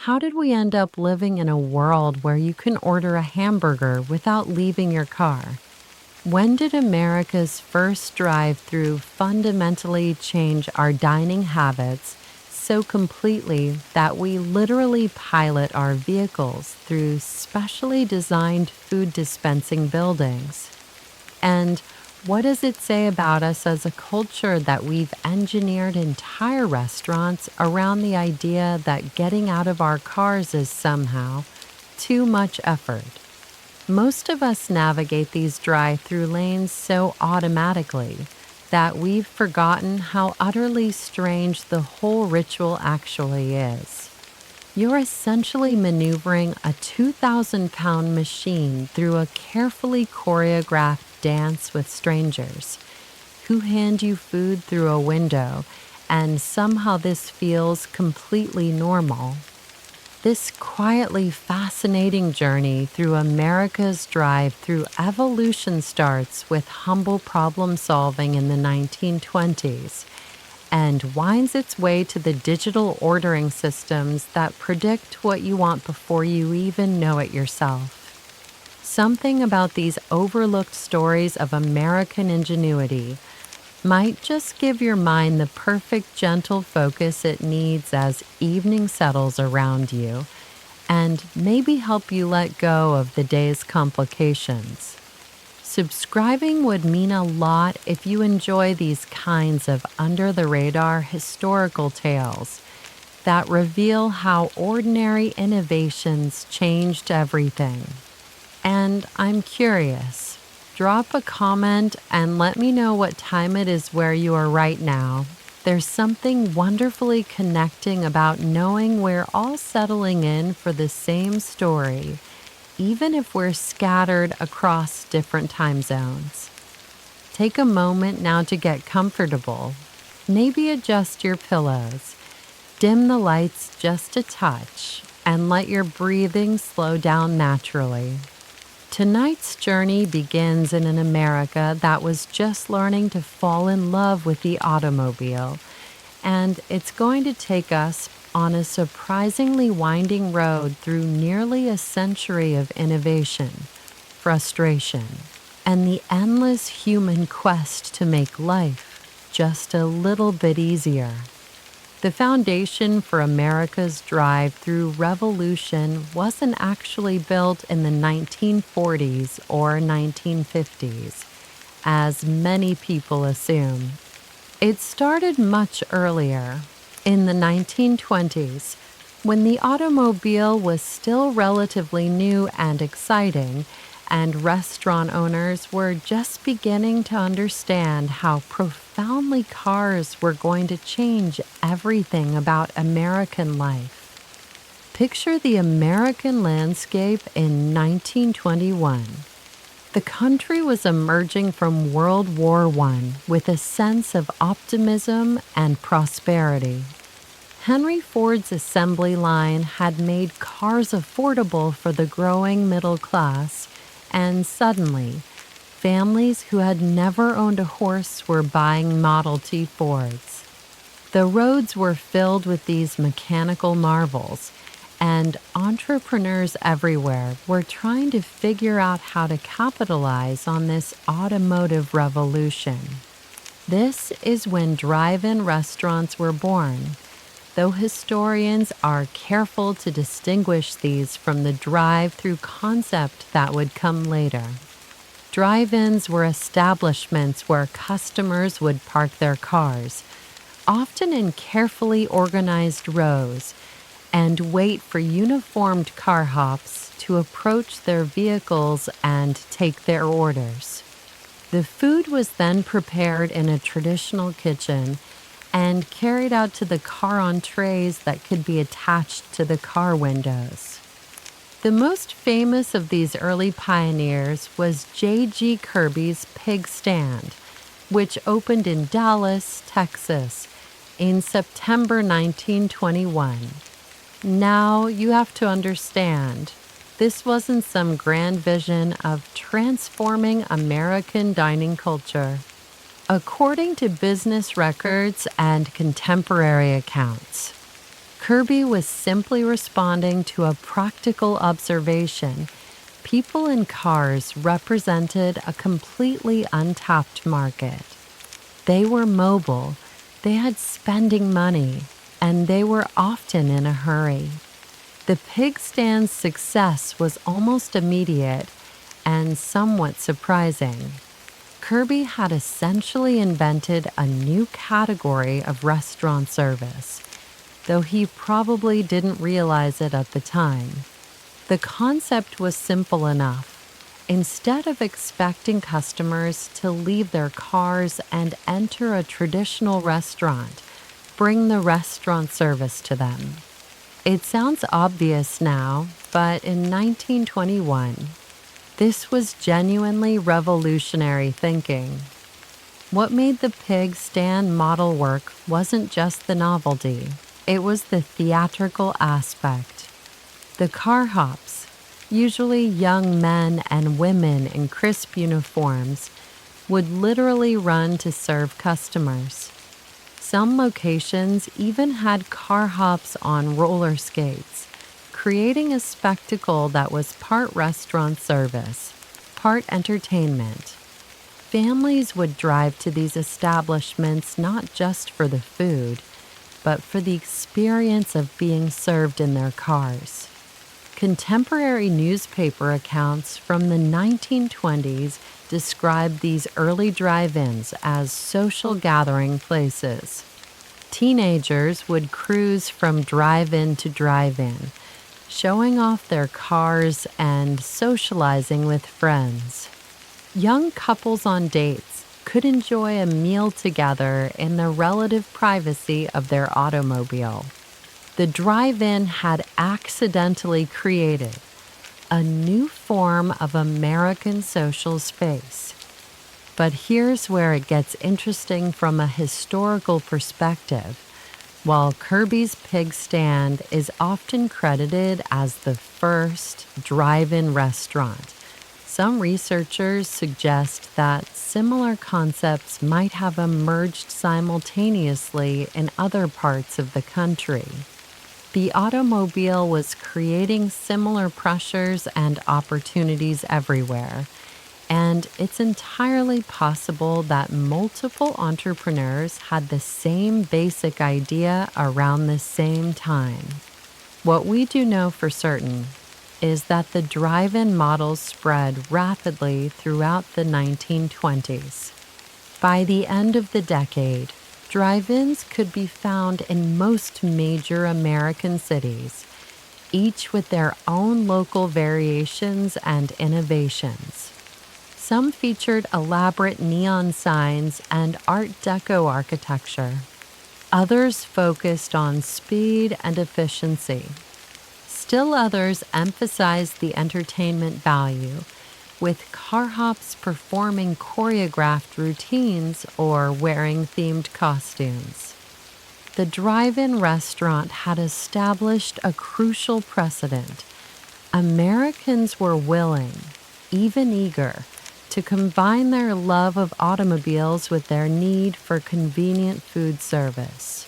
How did we end up living in a world where you can order a hamburger without leaving your car? When did America's first drive-thru fundamentally change our dining habits so completely that we literally pilot our vehicles through specially designed food dispensing buildings? And what does it say about us as a culture that we've engineered entire restaurants around the idea that getting out of our cars is somehow too much effort? Most of us navigate these drive-through lanes so automatically that we've forgotten how utterly strange the whole ritual actually is. You're essentially maneuvering a 2,000-pound machine through a carefully choreographed dance with strangers who hand you food through a window, and somehow this feels completely normal. This quietly fascinating journey through America's drive-through evolution starts with humble problem solving in the 1920s and winds its way to the digital ordering systems that predict what you want before you even know it yourself. Something about these overlooked stories of American ingenuity might just give your mind the perfect gentle focus it needs as evening settles around you, and maybe help you let go of the day's complications. Subscribing would mean a lot if you enjoy these kinds of under-the-radar historical tales that reveal how ordinary innovations changed everything. And I'm curious. Drop a comment and let me know what time it is where you are right now. There's something wonderfully connecting about knowing we're all settling in for the same story, even if we're scattered across different time zones. Take a moment now to get comfortable. Maybe adjust your pillows, dim the lights just a touch, and let your breathing slow down naturally. Tonight's journey begins in an America that was just learning to fall in love with the automobile, and it's going to take us on a surprisingly winding road through nearly a century of innovation, frustration, and the endless human quest to make life just a little bit easier. The foundation for America's drive-through revolution wasn't actually built in the 1940s or 1950s, as many people assume. It started much earlier, in the 1920s, when the automobile was still relatively new and exciting, and restaurant owners were just beginning to understand how profoundly cars were going to change everything about American life. Picture the American landscape in 1921. The country was emerging from World War I with a sense of optimism and prosperity. Henry Ford's assembly line had made cars affordable for the growing middle class, and suddenly, families who had never owned a horse were buying Model T Fords. The roads were filled with these mechanical marvels, and entrepreneurs everywhere were trying to figure out how to capitalize on this automotive revolution. This is when drive-in restaurants were born, though historians are careful to distinguish these from the drive-through concept that would come later. Drive-ins were establishments where customers would park their cars, often in carefully organized rows, and wait for uniformed carhops to approach their vehicles and take their orders. The food was then prepared in a traditional kitchen and carried out to the car on trays that could be attached to the car windows. The most famous of these early pioneers was J.G. Kirby's Pig Stand, which opened in Dallas, Texas, in September 1921. Now you have to understand, this wasn't some grand vision of transforming American dining culture. According to business records and contemporary accounts, Kirby was simply responding to a practical observation. People in cars represented a completely untapped market. They were mobile, they had spending money, and they were often in a hurry. The pig stand's success was almost immediate and somewhat surprising. Kirby had essentially invented a new category of restaurant service, though he probably didn't realize it at the time. The concept was simple enough. Instead of expecting customers to leave their cars and enter a traditional restaurant, bring the restaurant service to them. It sounds obvious now, but in 1921, this was genuinely revolutionary thinking. What made the pig stand model work wasn't just the novelty, it was the theatrical aspect. The carhops, usually young men and women in crisp uniforms, would literally run to serve customers. Some locations even had carhops on roller skates, creating a spectacle that was part restaurant service, part entertainment. Families would drive to these establishments not just for the food, but for the experience of being served in their cars. Contemporary newspaper accounts from the 1920s described these early drive-ins as social gathering places. Teenagers would cruise from drive-in to drive-in, showing off their cars and socializing with friends. Young couples on dates could enjoy a meal together in the relative privacy of their automobile. The drive-in had accidentally created a new form of American social space. But here's where it gets interesting from a historical perspective. While Kirby's Pig Stand is often credited as the first drive-in restaurant, some researchers suggest that similar concepts might have emerged simultaneously in other parts of the country. The automobile was creating similar pressures and opportunities everywhere, and it's entirely possible that multiple entrepreneurs had the same basic idea around the same time. What we do know for certain is that the drive-in model spread rapidly throughout the 1920s. By the end of the decade, drive-ins could be found in most major American cities, each with their own local variations and innovations. Some featured elaborate neon signs and Art Deco architecture. Others focused on speed and efficiency. Still others emphasized the entertainment value, with carhops performing choreographed routines or wearing themed costumes. The drive-in restaurant had established a crucial precedent. Americans were willing, even eager, to combine their love of automobiles with their need for convenient food service.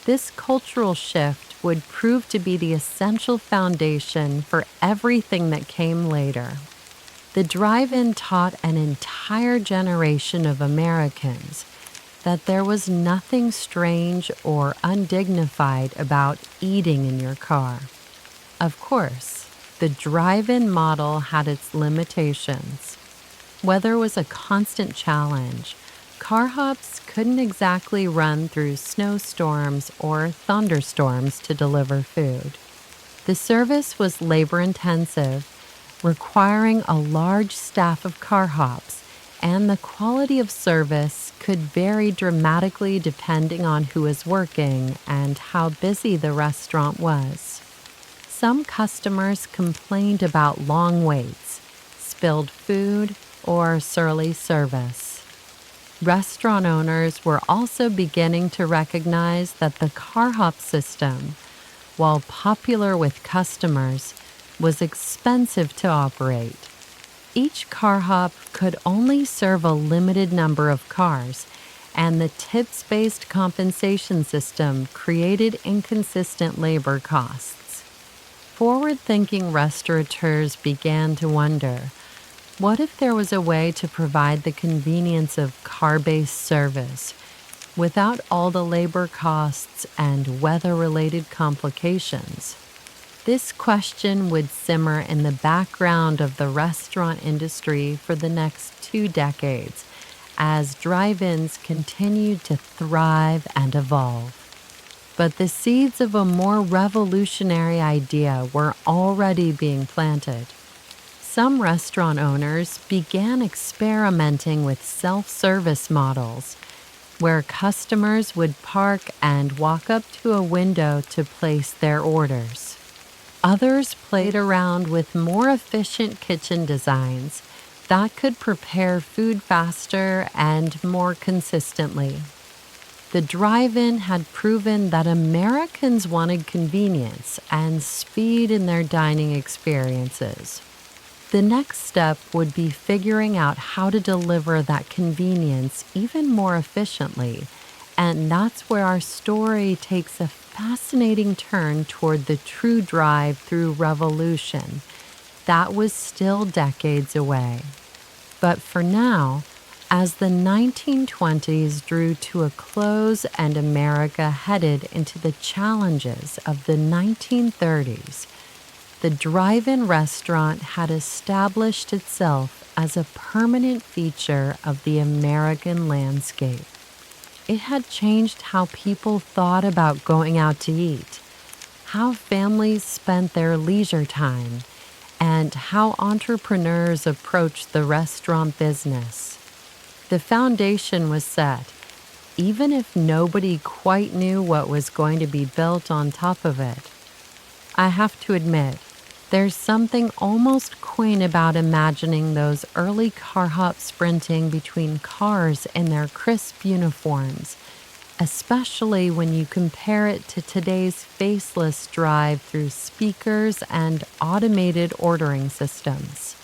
This cultural shift would prove to be the essential foundation for everything that came later. The drive-in taught an entire generation of Americans that there was nothing strange or undignified about eating in your car. Of course, the drive-in model had its limitations. Weather was a constant challenge. Carhops couldn't exactly run through snowstorms or thunderstorms to deliver food. The service was labor-intensive, requiring a large staff of carhops, and the quality of service could vary dramatically depending on who was working and how busy the restaurant was. Some customers complained about long waits, spilled food, or surly service. Restaurant owners were also beginning to recognize that the carhop system, while popular with customers, was expensive to operate. Each carhop could only serve a limited number of cars, and the tips-based compensation system created inconsistent labor costs. Forward-thinking restaurateurs began to wonder, what if there was a way to provide the convenience of car-based service without all the labor costs and weather-related complications? This question would simmer in the background of the restaurant industry for the next 2 decades as drive-ins continued to thrive and evolve. But the seeds of a more revolutionary idea were already being planted. Some restaurant owners began experimenting with self-service models, where customers would park and walk up to a window to place their orders. Others played around with more efficient kitchen designs that could prepare food faster and more consistently. The drive-in had proven that Americans wanted convenience and speed in their dining experiences. The next step would be figuring out how to deliver that convenience even more efficiently, and that's where our story takes a fascinating turn toward the true drive-thru revolution. That was still decades away. But for now, as the 1920s drew to a close and America headed into the challenges of the 1930s, the drive-in restaurant had established itself as a permanent feature of the American landscape. It had changed how people thought about going out to eat, how families spent their leisure time, and how entrepreneurs approached the restaurant business. The foundation was set, even if nobody quite knew what was going to be built on top of it. I have to admit, there's something almost quaint about imagining those early carhops sprinting between cars in their crisp uniforms, especially when you compare it to today's faceless drive-through speakers and automated ordering systems.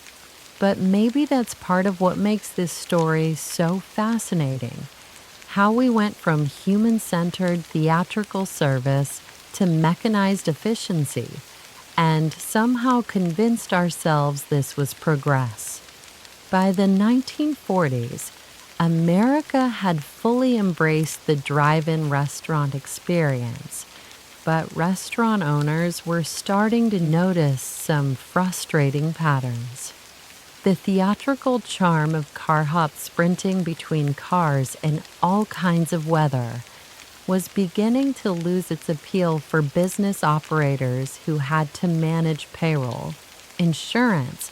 But maybe that's part of what makes this story so fascinating. How we went from human-centered theatrical service to mechanized efficiency, and somehow convinced ourselves this was progress. By the 1940s, America had fully embraced the drive-in restaurant experience, but restaurant owners were starting to notice some frustrating patterns. The theatrical charm of carhops sprinting between cars in all kinds of weather was beginning to lose its appeal for business operators who had to manage payroll, insurance,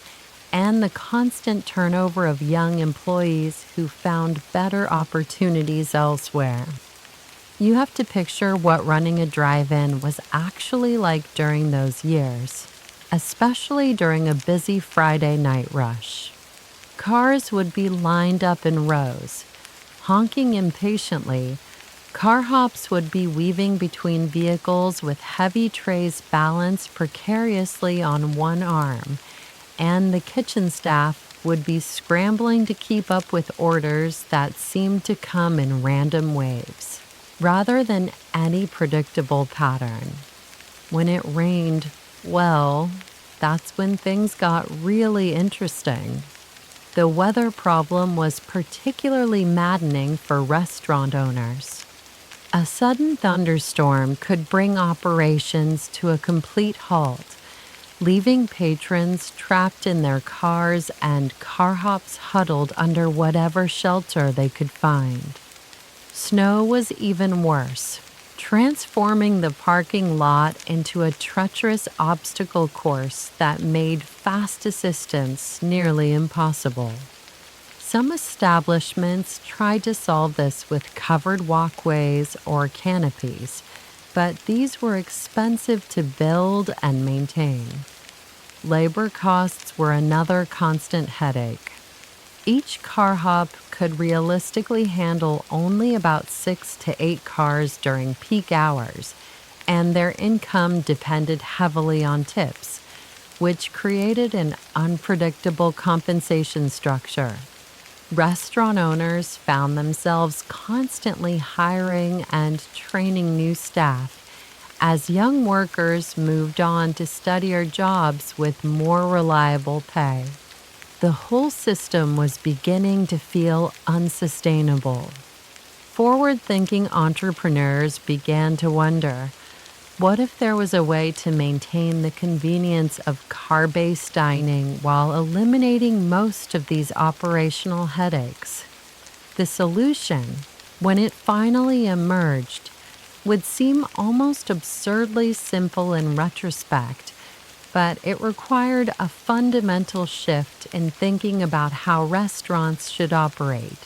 and the constant turnover of young employees who found better opportunities elsewhere. You have to picture what running a drive-in was actually like during those years, especially during a busy Friday night rush. Cars would be lined up in rows, honking impatiently. Carhops would be weaving between vehicles with heavy trays balanced precariously on one arm, and the kitchen staff would be scrambling to keep up with orders that seemed to come in random waves, rather than any predictable pattern. When it rained, well, that's when things got really interesting. The weather problem was particularly maddening for restaurant owners. A sudden thunderstorm could bring operations to a complete halt, leaving patrons trapped in their cars and carhops huddled under whatever shelter they could find. Snow was even worse, transforming the parking lot into a treacherous obstacle course that made fast assistance nearly impossible. Some establishments tried to solve this with covered walkways or canopies, but these were expensive to build and maintain. Labor costs were another constant headache. Each carhop could realistically handle only about 6 to 8 cars during peak hours, and their income depended heavily on tips, which created an unpredictable compensation structure. Restaurant owners found themselves constantly hiring and training new staff as young workers moved on to steadier jobs with more reliable pay. The whole system was beginning to feel unsustainable. Forward-thinking entrepreneurs began to wonder, what if there was a way to maintain the convenience of car-based dining while eliminating most of these operational headaches? The solution, when it finally emerged, would seem almost absurdly simple in retrospect, but it required a fundamental shift in thinking about how restaurants should operate.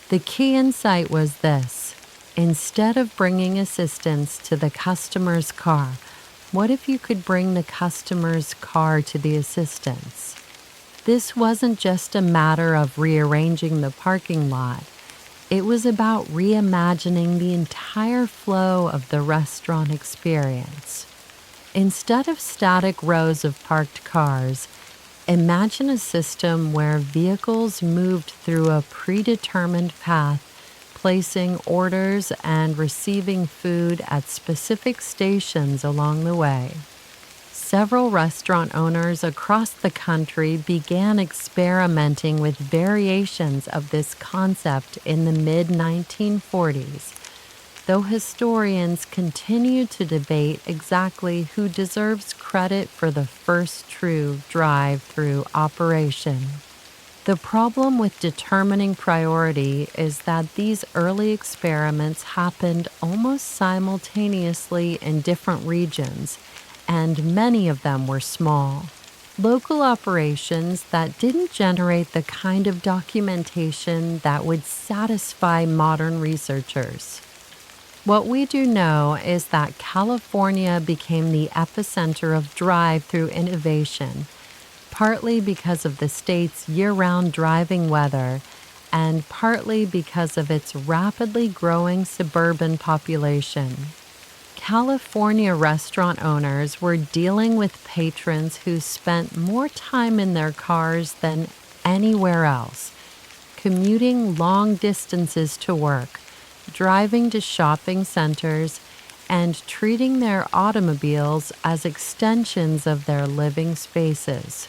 The key insight was this: instead of bringing assistance to the customer's car, what if you could bring the customer's car to the assistance? This wasn't just a matter of rearranging the parking lot. It was about reimagining the entire flow of the restaurant experience. Instead of static rows of parked cars, imagine a system where vehicles moved through a predetermined path, placing orders and receiving food at specific stations along the way. Several restaurant owners across the country began experimenting with variations of this concept in the mid-1940s, though historians continue to debate exactly who deserves credit for the first true drive-thru operation. The problem with determining priority is that these early experiments happened almost simultaneously in different regions, and many of them were small. Local operations that didn't generate the kind of documentation that would satisfy modern researchers. What we do know is that California became the epicenter of drive-thru innovation, partly because of the state's year-round driving weather and partly because of its rapidly growing suburban population. California restaurant owners were dealing with patrons who spent more time in their cars than anywhere else, commuting long distances to work, driving to shopping centers, and treating their automobiles as extensions of their living spaces.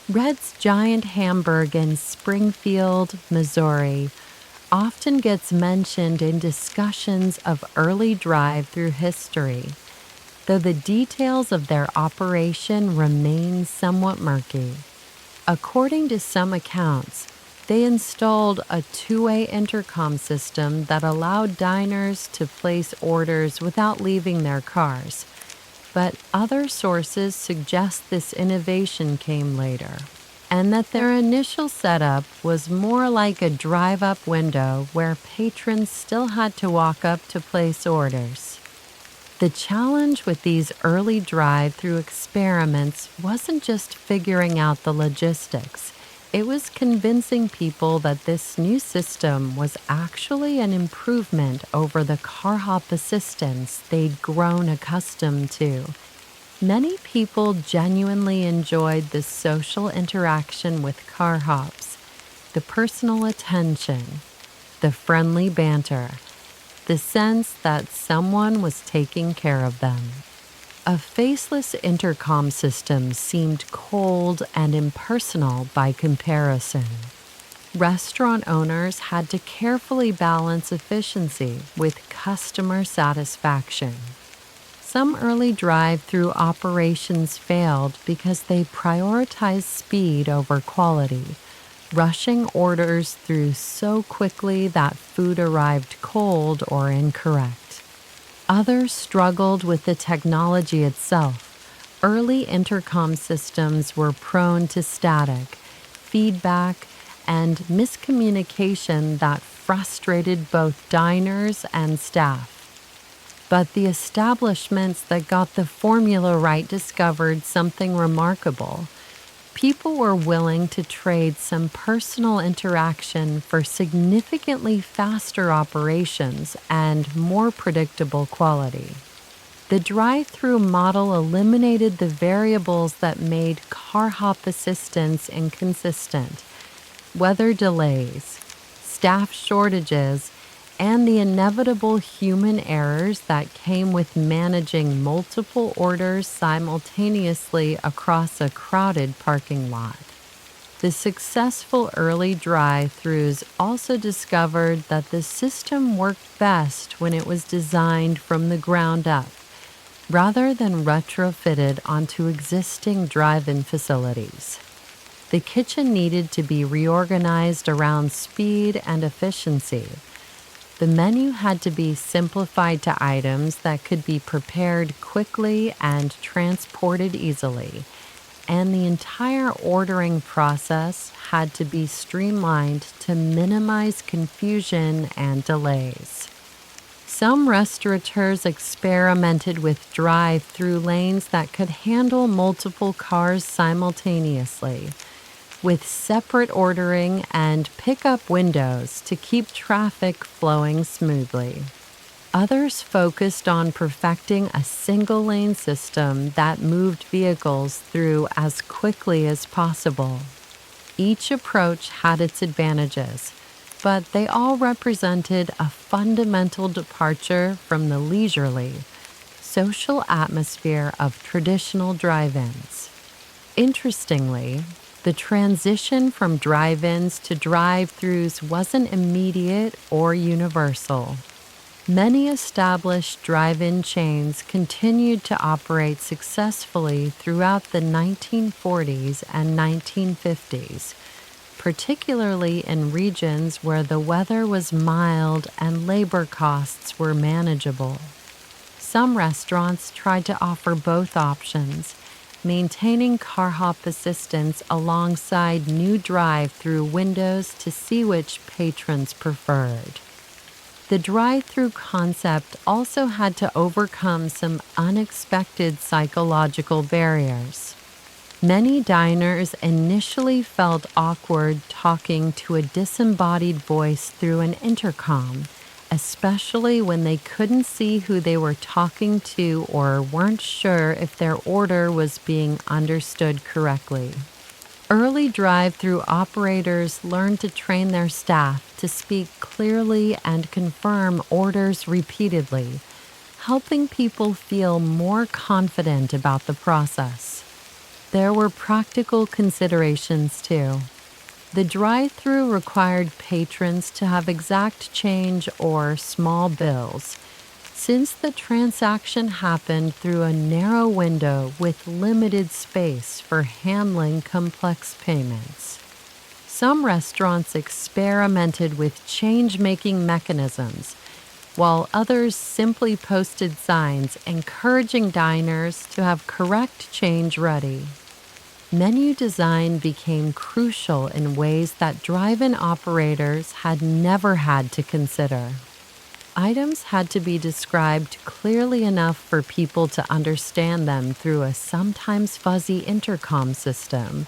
Red's Giant Hamburg in Springfield, Missouri, often gets mentioned in discussions of early drive-thru history, though the details of their operation remain somewhat murky. According to some accounts, they installed a two-way intercom system that allowed diners to place orders without leaving their cars, but other sources suggest this innovation came later, and that their initial setup was more like a drive-up window where patrons still had to walk up to place orders. The challenge with these early drive-thru experiments wasn't just figuring out the logistics. It was convincing people that this new system was actually an improvement over the carhop assistance they'd grown accustomed to. Many people genuinely enjoyed the social interaction with carhops, the personal attention, the friendly banter, the sense that someone was taking care of them. A faceless intercom system seemed cold and impersonal by comparison. Restaurant owners had to carefully balance efficiency with customer satisfaction. Some early drive-thru operations failed because they prioritized speed over quality, rushing orders through so quickly that food arrived cold or incorrect. Others struggled with the technology itself. Early intercom systems were prone to static, feedback, and miscommunication that frustrated both diners and staff. But the establishments that got the formula right discovered something remarkable. People were willing to trade some personal interaction for significantly faster operations and more predictable quality. The drive-thru model eliminated the variables that made car hop assistance inconsistent. Weather delays, staff shortages, and the inevitable human errors that came with managing multiple orders simultaneously across a crowded parking lot. The successful early drive-thrus also discovered that the system worked best when it was designed from the ground up, rather than retrofitted onto existing drive-in facilities. The kitchen needed to be reorganized around speed and efficiency. The menu had to be simplified to items that could be prepared quickly and transported easily, and the entire ordering process had to be streamlined to minimize confusion and delays. Some restaurateurs experimented with drive-through lanes that could handle multiple cars simultaneously, with separate ordering and pickup windows to keep traffic flowing smoothly. Others focused on perfecting a single-lane system that moved vehicles through as quickly as possible. Each approach had its advantages, but they all represented a fundamental departure from the leisurely, social atmosphere of traditional drive-ins. Interestingly, the transition from drive-ins to drive-thrus wasn't immediate or universal. Many established drive-in chains continued to operate successfully throughout the 1940s and 1950s, particularly in regions where the weather was mild and labor costs were manageable. Some restaurants tried to offer both options, maintaining carhop assistance alongside new drive-through windows to see which patrons preferred. The drive-through concept also had to overcome some unexpected psychological barriers. Many diners initially felt awkward talking to a disembodied voice through an intercom, especially when they couldn't see who they were talking to or weren't sure if their order was being understood correctly. Early drive-through operators learned to train their staff to speak clearly and confirm orders repeatedly, helping people feel more confident about the process. There were practical considerations too. The drive-through required patrons to have exact change or small bills, since the transaction happened through a narrow window with limited space for handling complex payments. Some restaurants experimented with change-making mechanisms, while others simply posted signs encouraging diners to have correct change ready. Menu design became crucial in ways that drive-in operators had never had to consider. Items had to be described clearly enough for people to understand them through a sometimes fuzzy intercom system,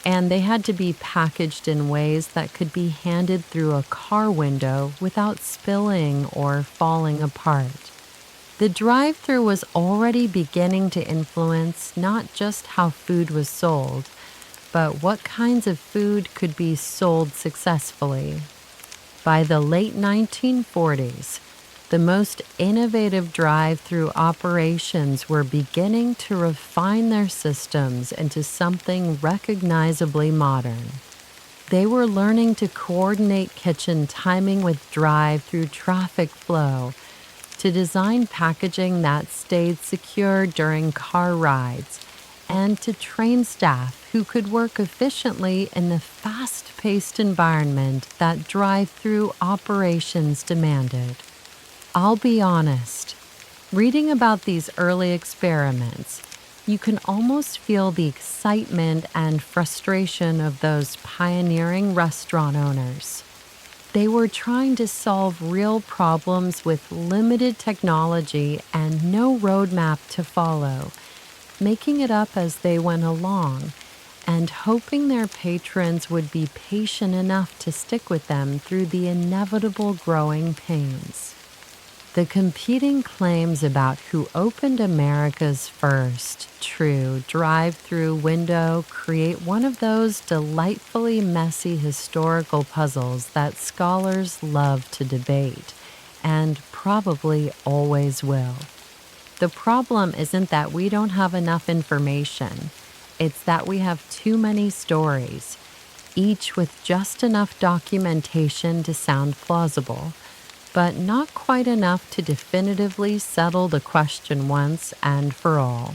and they had to be packaged in ways that could be handed through a car window without spilling or falling apart. The drive-thru was already beginning to influence not just how food was sold, but what kinds of food could be sold successfully. By the late 1940s, the most innovative drive-thru operations were beginning to refine their systems into something recognizably modern. They were learning to coordinate kitchen timing with drive-thru traffic flow, to design packaging that stayed secure during car rides, and to train staff who could work efficiently in the fast-paced environment that drive-thru operations demanded. I'll be honest, reading about these early experiments, you can almost feel the excitement and frustration of those pioneering restaurant owners. They were trying to solve real problems with limited technology and no roadmap to follow, making it up as they went along, and hoping their patrons would be patient enough to stick with them through the inevitable growing pains. The competing claims about who opened America's first true drive-through window create one of those delightfully messy historical puzzles that scholars love to debate, and probably always will. The problem isn't that we don't have enough information. It's that we have too many stories, each with just enough documentation to sound plausible, but not quite enough to definitively settle the question once and for all.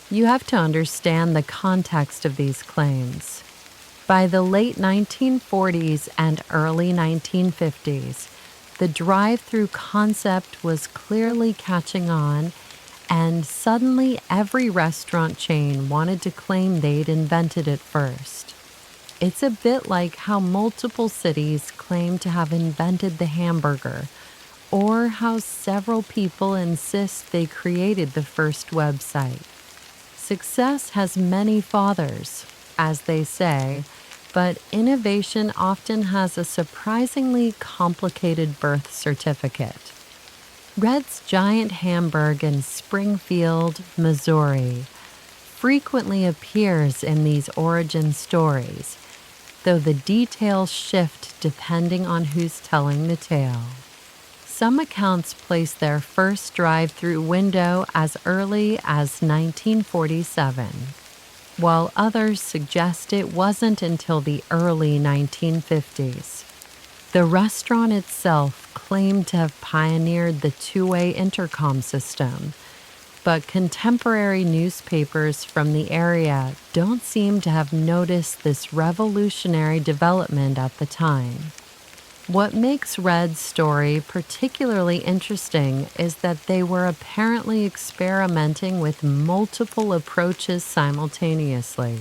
You have to understand the context of these claims. By the late 1940s and early 1950s, the drive-through concept was clearly catching on, and suddenly every restaurant chain wanted to claim they'd invented it first. It's a bit like how multiple cities claim to have invented the hamburger, or how several people insist they created the first website. Success has many fathers, as they say, but innovation often has a surprisingly complicated birth certificate. Red's Giant Hamburg in Springfield, Missouri, frequently appears in these origin stories, though the details shift depending on who's telling the tale. Some accounts place their first drive-through window as early as 1947, while others suggest it wasn't until the early 1950s. The restaurant itself claimed to have pioneered the two-way intercom system, but contemporary newspapers from the area don't seem to have noticed this revolutionary development at the time. What makes Red's story particularly interesting is that they were apparently experimenting with multiple approaches simultaneously.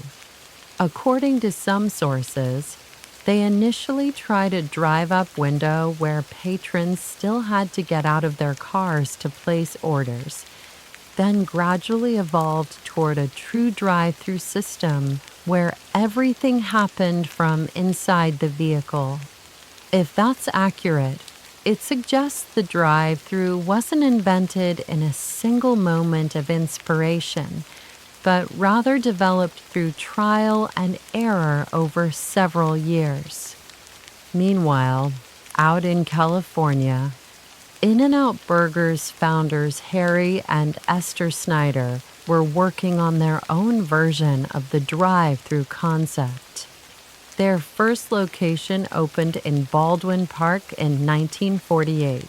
According to some sources, they initially tried a drive-up window where patrons still had to get out of their cars to place orders, then gradually evolved toward a true drive-through system where everything happened from inside the vehicle. If that's accurate, it suggests the drive-through wasn't invented in a single moment of inspiration, but rather developed through trial and error over several years. Meanwhile, out in California, In-N-Out Burger's founders Harry and Esther Snyder were working on their own version of the drive-through concept. Their first location opened in Baldwin Park in 1948,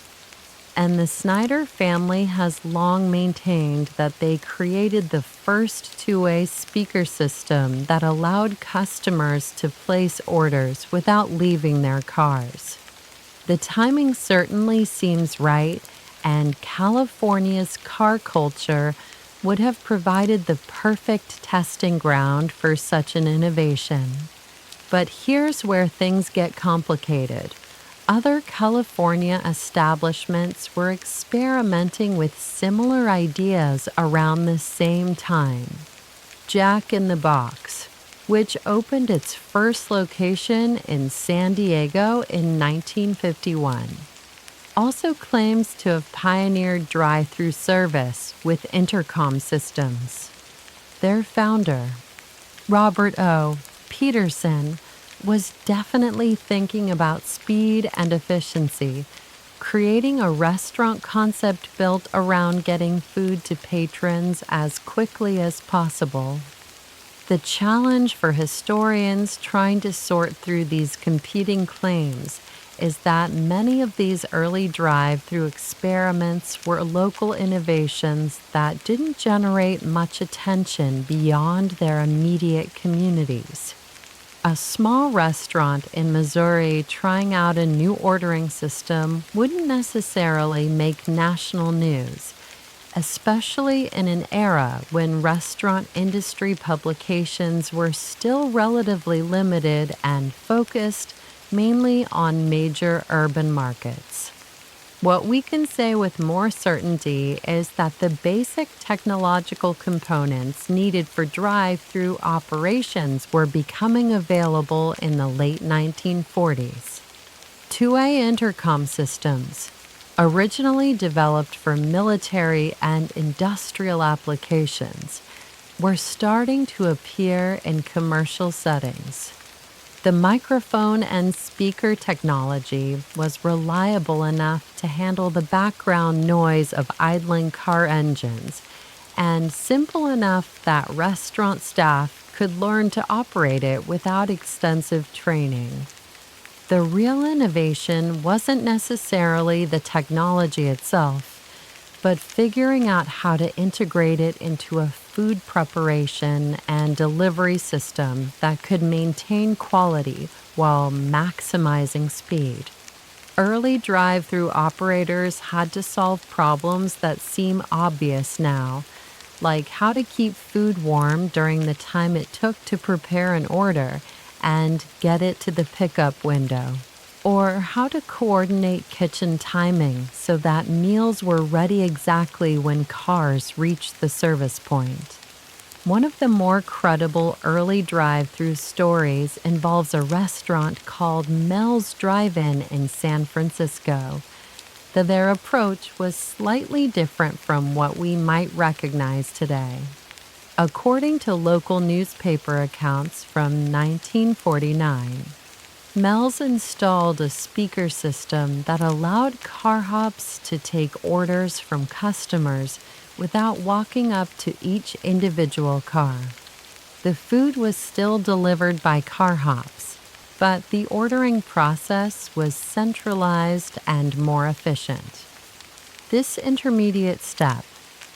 and the Snyder family has long maintained that they created the first two-way speaker system that allowed customers to place orders without leaving their cars. The timing certainly seems right, and California's car culture would have provided the perfect testing ground for such an innovation. But here's where things get complicated. Other California establishments were experimenting with similar ideas around the same time. Jack in the Box, which opened its first location in San Diego in 1951, also claims to have pioneered drive-through service with intercom systems. Their founder, Robert O. Peterson, was definitely thinking about speed and efficiency, creating a restaurant concept built around getting food to patrons as quickly as possible. The challenge for historians trying to sort through these competing claims is that many of these early drive-through experiments were local innovations that didn't generate much attention beyond their immediate communities. A small restaurant in Missouri trying out a new ordering system wouldn't necessarily make national news, especially in an era when restaurant industry publications were still relatively limited and focused mainly on major urban markets. What we can say with more certainty is that the basic technological components needed for drive-through operations were becoming available in the late 1940s. Two-way intercom systems, Originally developed for military and industrial applications, were starting to appear in commercial settings. The microphone and speaker technology was reliable enough to handle the background noise of idling car engines, and simple enough that restaurant staff could learn to operate it without extensive training. The real innovation wasn't necessarily the technology itself, but figuring out how to integrate it into a food preparation and delivery system that could maintain quality while maximizing speed. Early drive-through operators had to solve problems that seem obvious now, like how to keep food warm during the time it took to prepare an order and get it to the pickup window, or how to coordinate kitchen timing so that meals were ready exactly when cars reached the service point. One of the more credible early drive-through stories involves a restaurant called Mel's Drive-In in San Francisco, though their approach was slightly different from what we might recognize today. According to local newspaper accounts from 1949, Mel's installed a speaker system that allowed carhops to take orders from customers without walking up to each individual car. The food was still delivered by carhops, but the ordering process was centralized and more efficient. This intermediate step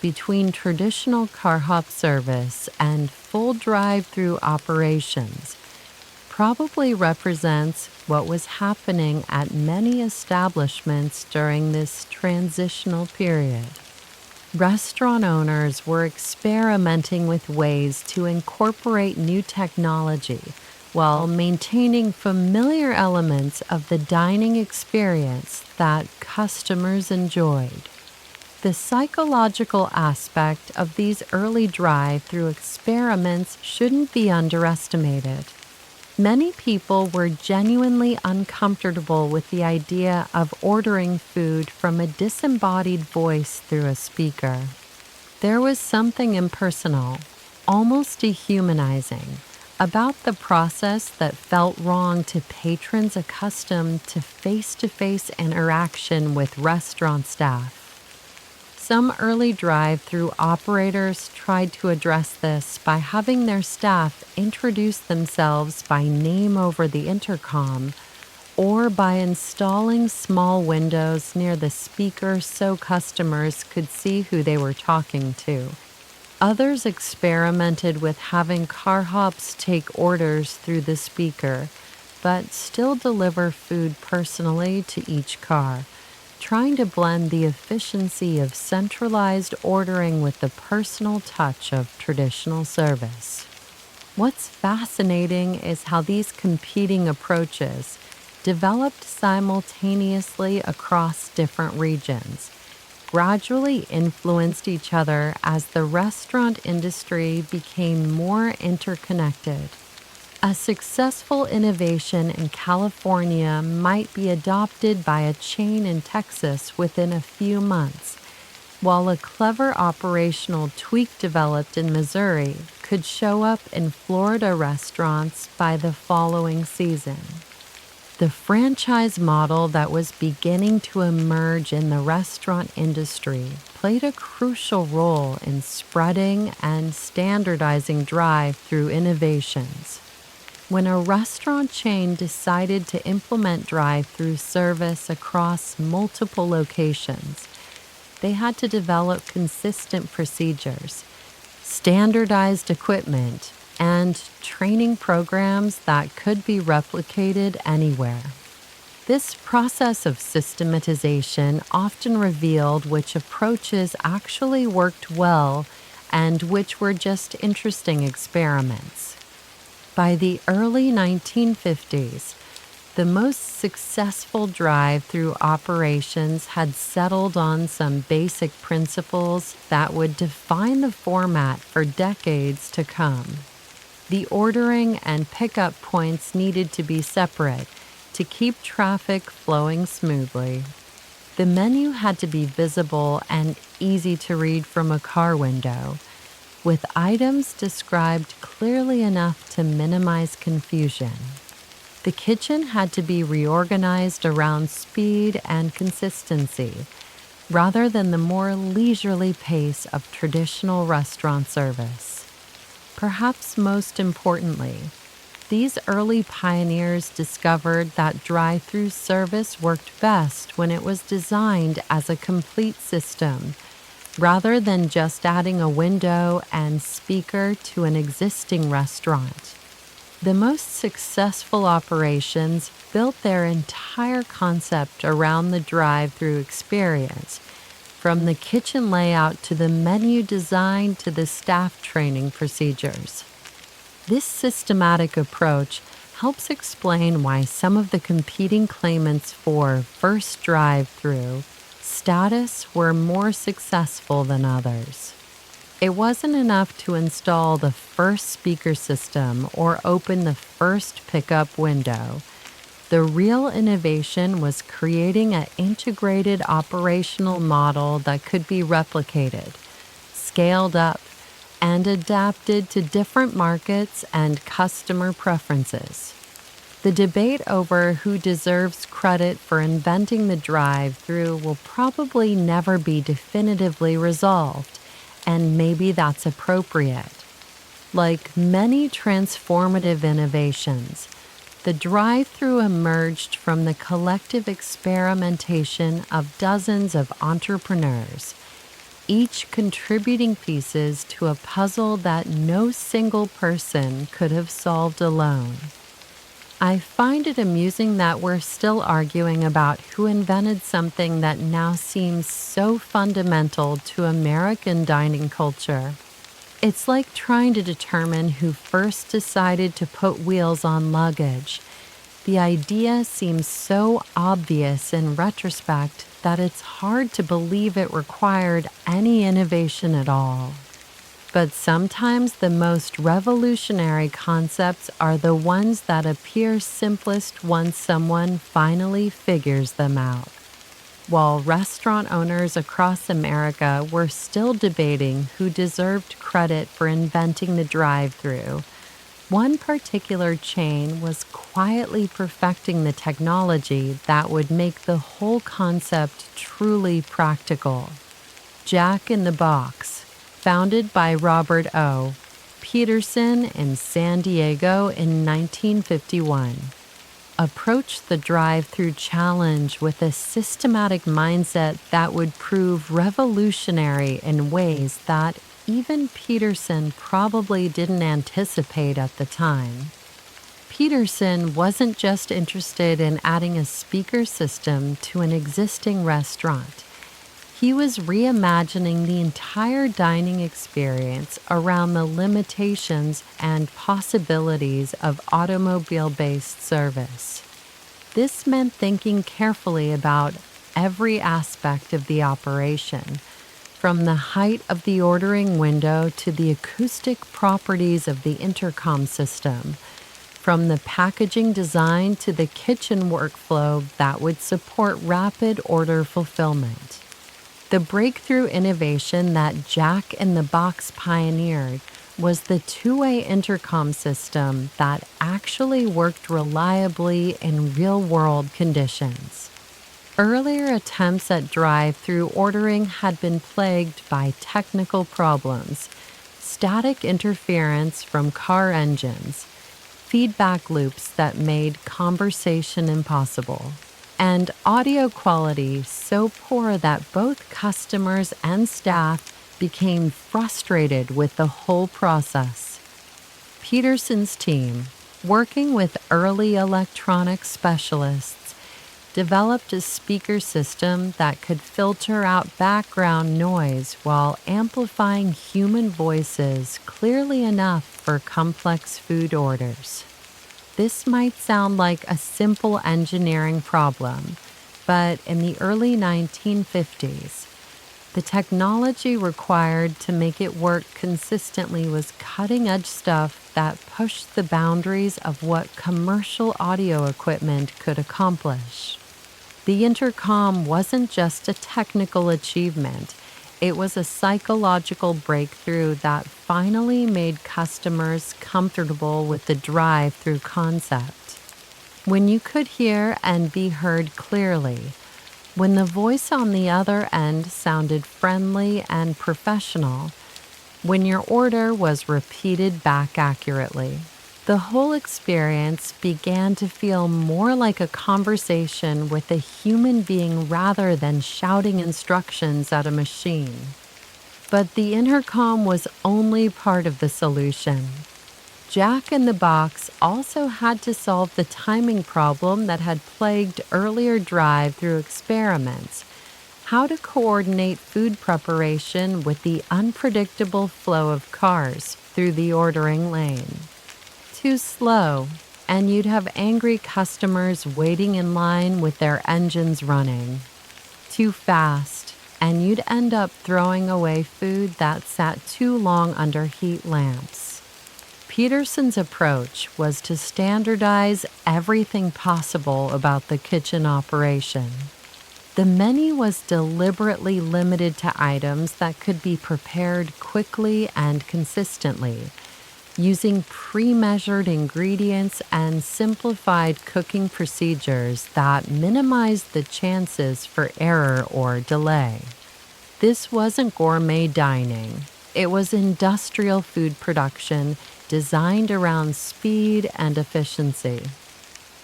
between traditional carhop service and full drive-through operations probably represents what was happening at many establishments during this transitional period. Restaurant owners were experimenting with ways to incorporate new technology while maintaining familiar elements of the dining experience that customers enjoyed. The psychological aspect of these early drive-through experiments shouldn't be underestimated. Many people were genuinely uncomfortable with the idea of ordering food from a disembodied voice through a speaker. There was something impersonal, almost dehumanizing, about the process that felt wrong to patrons accustomed to face-to-face interaction with restaurant staff. Some early drive-through operators tried to address this by having their staff introduce themselves by name over the intercom or by installing small windows near the speaker so customers could see who they were talking to. Others experimented with having carhops take orders through the speaker, but still deliver food personally to each car, trying to blend the efficiency of centralized ordering with the personal touch of traditional service. What's fascinating is how these competing approaches developed simultaneously across different regions, gradually influenced each other as the restaurant industry became more interconnected. A successful innovation in California might be adopted by a chain in Texas within a few months, while a clever operational tweak developed in Missouri could show up in Florida restaurants by the following season. The franchise model that was beginning to emerge in the restaurant industry played a crucial role in spreading and standardizing drive-through innovations. When a restaurant chain decided to implement drive-through service across multiple locations, they had to develop consistent procedures, standardized equipment, and training programs that could be replicated anywhere. This process of systematization often revealed which approaches actually worked well and which were just interesting experiments. By the early 1950s, the most successful drive-through operations had settled on some basic principles that would define the format for decades to come. The ordering and pickup points needed to be separate to keep traffic flowing smoothly. The menu had to be visible and easy to read from a car window, with items described clearly enough to minimize confusion. The kitchen had to be reorganized around speed and consistency, rather than the more leisurely pace of traditional restaurant service. Perhaps most importantly, these early pioneers discovered that drive-thru service worked best when it was designed as a complete system, rather than just adding a window and speaker to an existing restaurant. The most successful operations built their entire concept around the drive-thru experience, from the kitchen layout to the menu design to the staff training procedures. This systematic approach helps explain why some of the competing claimants for first drive-thru status were more successful than others. It wasn't enough to install the first speaker system or open the first pickup window. The real innovation was creating an integrated operational model that could be replicated, scaled up, and adapted to different markets and customer preferences. The debate over who deserves credit for inventing the drive-thru will probably never be definitively resolved, and maybe that's appropriate. Like many transformative innovations, the drive-thru emerged from the collective experimentation of dozens of entrepreneurs, each contributing pieces to a puzzle that no single person could have solved alone. I find it amusing that we're still arguing about who invented something that now seems so fundamental to American dining culture. It's like trying to determine who first decided to put wheels on luggage. The idea seems so obvious in retrospect that it's hard to believe it required any innovation at all. But sometimes the most revolutionary concepts are the ones that appear simplest once someone finally figures them out. While restaurant owners across America were still debating who deserved credit for inventing the drive-thru, one particular chain was quietly perfecting the technology that would make the whole concept truly practical. Jack in the Box, founded by Robert O. Peterson in San Diego in 1951, approached the drive-thru challenge with a systematic mindset that would prove revolutionary in ways that even Peterson probably didn't anticipate at the time. Peterson wasn't just interested in adding a speaker system to an existing restaurant. He was reimagining the entire dining experience around the limitations and possibilities of automobile-based service. This meant thinking carefully about every aspect of the operation, from the height of the ordering window to the acoustic properties of the intercom system, from the packaging design to the kitchen workflow that would support rapid order fulfillment. The breakthrough innovation that Jack in the Box pioneered was the two-way intercom system that actually worked reliably in real-world conditions. Earlier attempts at drive-thru ordering had been plagued by technical problems, static interference from car engines, feedback loops that made conversation impossible, and audio quality so poor that both customers and staff became frustrated with the whole process. Peterson's team, working with early electronics specialists, developed a speaker system that could filter out background noise while amplifying human voices clearly enough for complex food orders. This might sound like a simple engineering problem, but in the early 1950s, the technology required to make it work consistently was cutting-edge stuff that pushed the boundaries of what commercial audio equipment could accomplish. The intercom wasn't just a technical achievement, it was a psychological breakthrough that finally made customers comfortable with the drive-through concept. When you could hear and be heard clearly, when the voice on the other end sounded friendly and professional, when your order was repeated back accurately, the whole experience began to feel more like a conversation with a human being rather than shouting instructions at a machine. But the intercom was only part of the solution. Jack in the Box also had to solve the timing problem that had plagued earlier drive-through experiments: how to coordinate food preparation with the unpredictable flow of cars through the ordering lane. Too slow, and you'd have angry customers waiting in line with their engines running. Too fast, and you'd end up throwing away food that sat too long under heat lamps. Peterson's approach was to standardize everything possible about the kitchen operation. The menu was deliberately limited to items that could be prepared quickly and consistently, using pre-measured ingredients and simplified cooking procedures that minimized the chances for error or delay. This wasn't gourmet dining. It was industrial food production designed around speed and efficiency.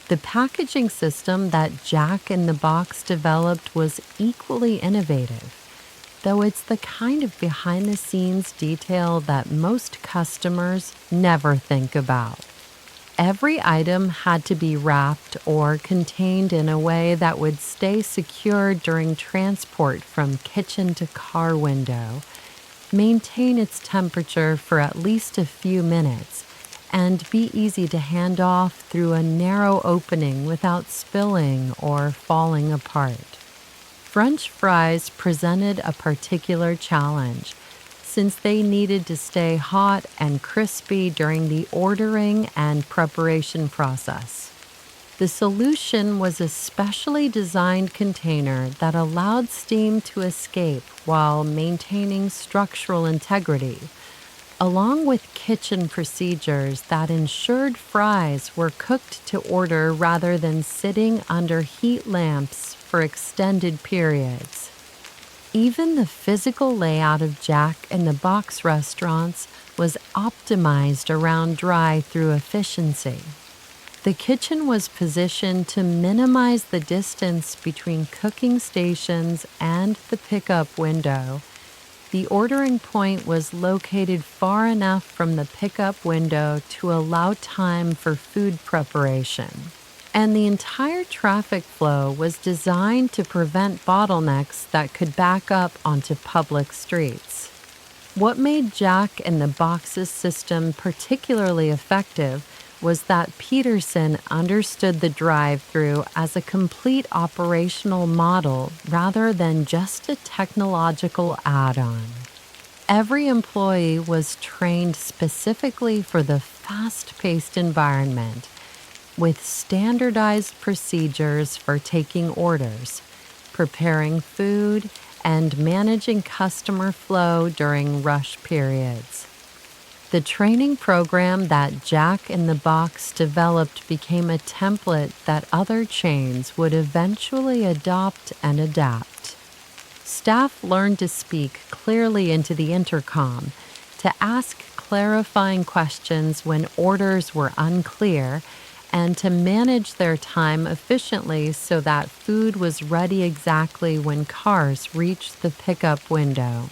The packaging system that Jack in the Box developed was equally innovative, though it's the kind of behind-the-scenes detail that most customers never think about. Every item had to be wrapped or contained in a way that would stay secure during transport from kitchen to car window, maintain its temperature for at least a few minutes, and be easy to hand off through a narrow opening without spilling or falling apart. French fries presented a particular challenge, since they needed to stay hot and crispy during the ordering and preparation process. The solution was a specially designed container that allowed steam to escape while maintaining structural integrity, along with kitchen procedures that ensured fries were cooked to order rather than sitting under heat lamps for extended periods. Even the physical layout of Jack in the Box restaurants was optimized around drive-through efficiency. The kitchen was positioned to minimize the distance between cooking stations and the pickup window. The ordering point was located far enough from the pickup window to allow time for food preparation. And the entire traffic flow was designed to prevent bottlenecks that could back up onto public streets. What made Jack in the Box's system particularly effective was that Peterson understood the drive-through as a complete operational model rather than just a technological add-on. Every employee was trained specifically for the fast-paced environment, with standardized procedures for taking orders, preparing food, and managing customer flow during rush periods. The training program that Jack in the Box developed became a template that other chains would eventually adopt and adapt. Staff learned to speak clearly into the intercom, to ask clarifying questions when orders were unclear, and to manage their time efficiently so that food was ready exactly when cars reached the pickup window.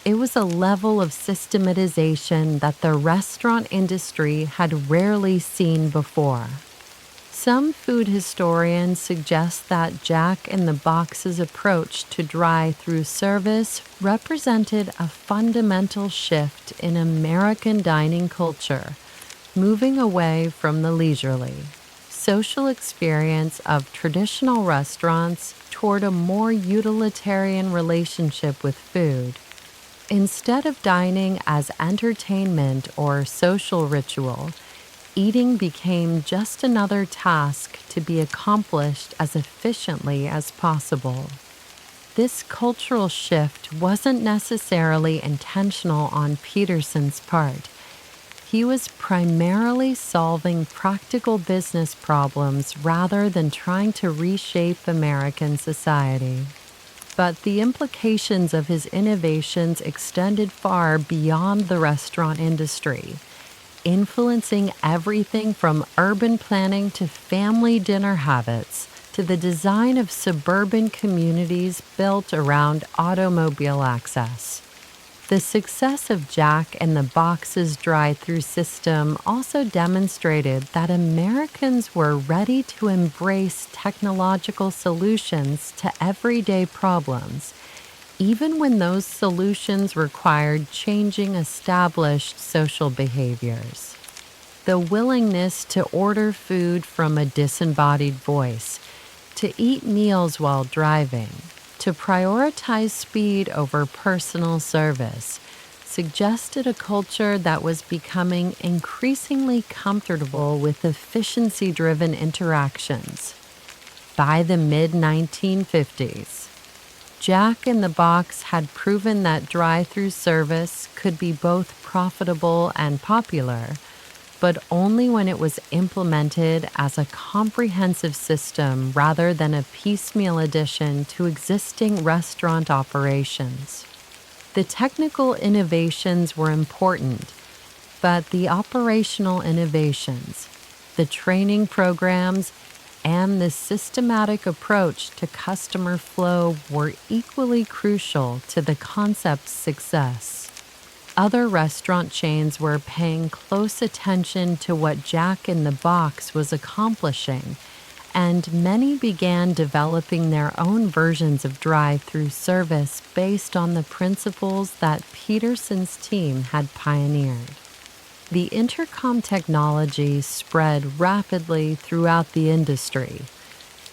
It was a level of systematization that the restaurant industry had rarely seen before. Some food historians suggest that Jack in the Box's approach to drive-through service represented a fundamental shift in American dining culture, moving away from the leisurely, social experience of traditional restaurants toward a more utilitarian relationship with food. Instead of dining as entertainment or social ritual, Eating became just another task to be accomplished as efficiently as possible. This cultural shift wasn't necessarily intentional on Peterson's part. He was primarily solving practical business problems rather than trying to reshape American society. But the implications of his innovations extended far beyond the restaurant industry, influencing everything from urban planning to family dinner habits to the design of suburban communities built around automobile access. The success of Jack in the Box's drive-thru system also demonstrated that Americans were ready to embrace technological solutions to everyday problems, even when those solutions required changing established social behaviors. The willingness to order food from a disembodied voice, to eat meals while driving, to prioritize speed over personal service, suggested a culture that was becoming increasingly comfortable with efficiency-driven interactions. By the mid-1950s, Jack in the Box had proven that drive-thru service could be both profitable and popular, but only when it was implemented as a comprehensive system rather than a piecemeal addition to existing restaurant operations. The technical innovations were important, but the operational innovations, the training programs, and the systematic approach to customer flow were equally crucial to the concept's success. Other restaurant chains were paying close attention to what Jack in the Box was accomplishing, and many began developing their own versions of drive-thru service based on the principles that Peterson's team had pioneered. The intercom technology spread rapidly throughout the industry,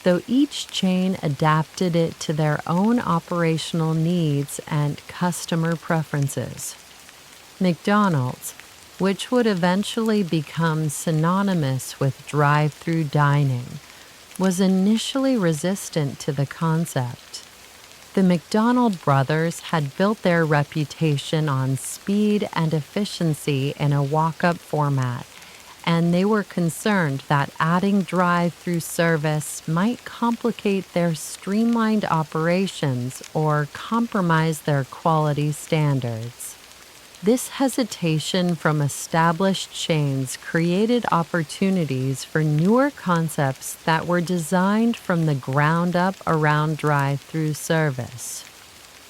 though each chain adapted it to their own operational needs and customer preferences. McDonald's, which would eventually become synonymous with drive-thru dining, was initially resistant to the concept. The McDonald brothers had built their reputation on speed and efficiency in a walk-up format, and they were concerned that adding drive-thru service might complicate their streamlined operations or compromise their quality standards. This hesitation from established chains created opportunities for newer concepts that were designed from the ground up around drive-thru service.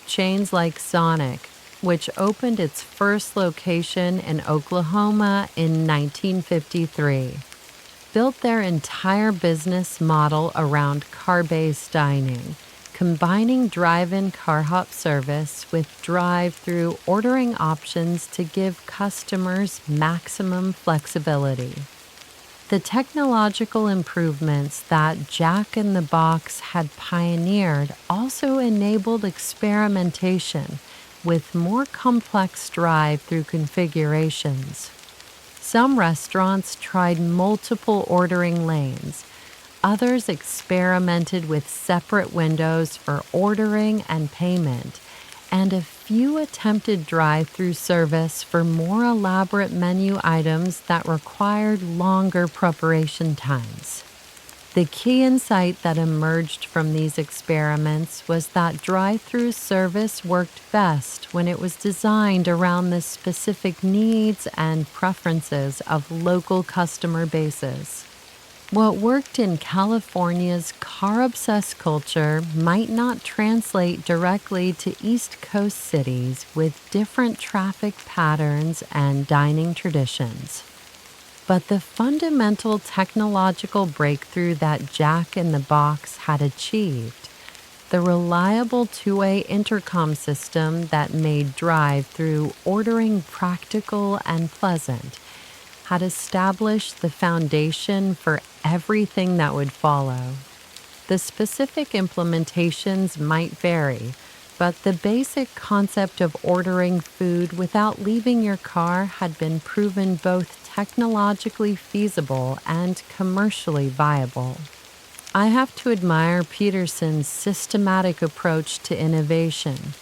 Chains like Sonic, which opened its first location in Oklahoma in 1953, built their entire business model around car-based dining, combining drive-in carhop service with drive-thru ordering options to give customers maximum flexibility. The technological improvements that Jack in the Box had pioneered also enabled experimentation with more complex drive-thru configurations. Some restaurants tried multiple ordering lanes. Others experimented with separate windows for ordering and payment, and a few attempted drive-thru service for more elaborate menu items that required longer preparation times. The key insight that emerged from these experiments was that drive-thru service worked best when it was designed around the specific needs and preferences of local customer bases. What worked in California's car-obsessed culture might not translate directly to East Coast cities with different traffic patterns and dining traditions. But the fundamental technological breakthrough that Jack in the Box had achieved, the reliable two-way intercom system that made drive-thru ordering practical and pleasant, had established the foundation for everything that would follow. The specific implementations might vary, but the basic concept of ordering food without leaving your car had been proven both technologically feasible and commercially viable. I have to admire Peterson's systematic approach to innovation,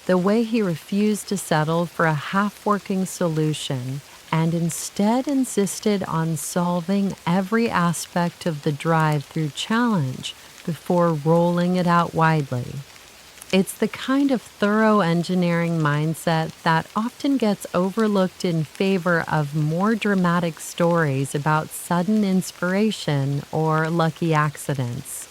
the way he refused to settle for a half-working solution and instead insisted on solving every aspect of the drive-through challenge before rolling it out widely. It's the kind of thorough engineering mindset that often gets overlooked in favor of more dramatic stories about sudden inspiration or lucky accidents.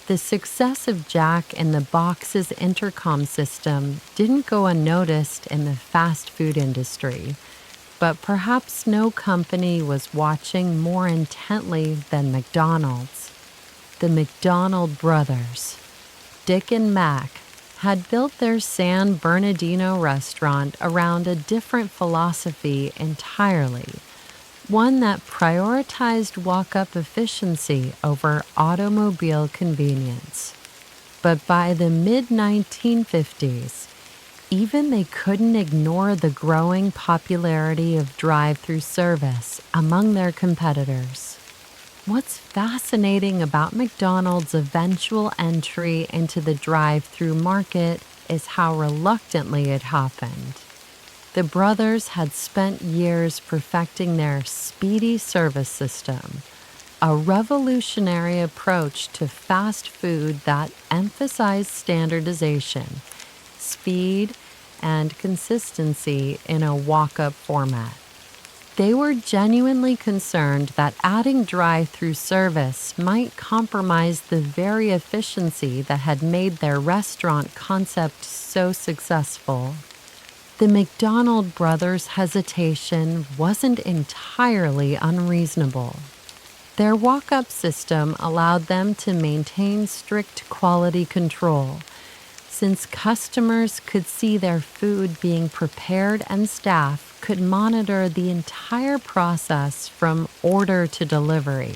The success of Jack in the Box's intercom system didn't go unnoticed in the fast food industry, but perhaps no company was watching more intently than McDonald's. The McDonald brothers, Dick and Mac, had built their San Bernardino restaurant around a different philosophy entirely, one that prioritized walk-up efficiency over automobile convenience. But by the mid-1950s, even they couldn't ignore the growing popularity of drive-through service among their competitors. What's fascinating about McDonald's eventual entry into the drive-through market is how reluctantly it happened. The brothers had spent years perfecting their speedy service system, a revolutionary approach to fast food that emphasized standardization, speed, and consistency in a walk-up format. They were genuinely concerned that adding drive-through service might compromise the very efficiency that had made their restaurant concept so successful. The McDonald brothers' hesitation wasn't entirely unreasonable. Their walk-up system allowed them to maintain strict quality control, since customers could see their food being prepared and staff could monitor the entire process from order to delivery.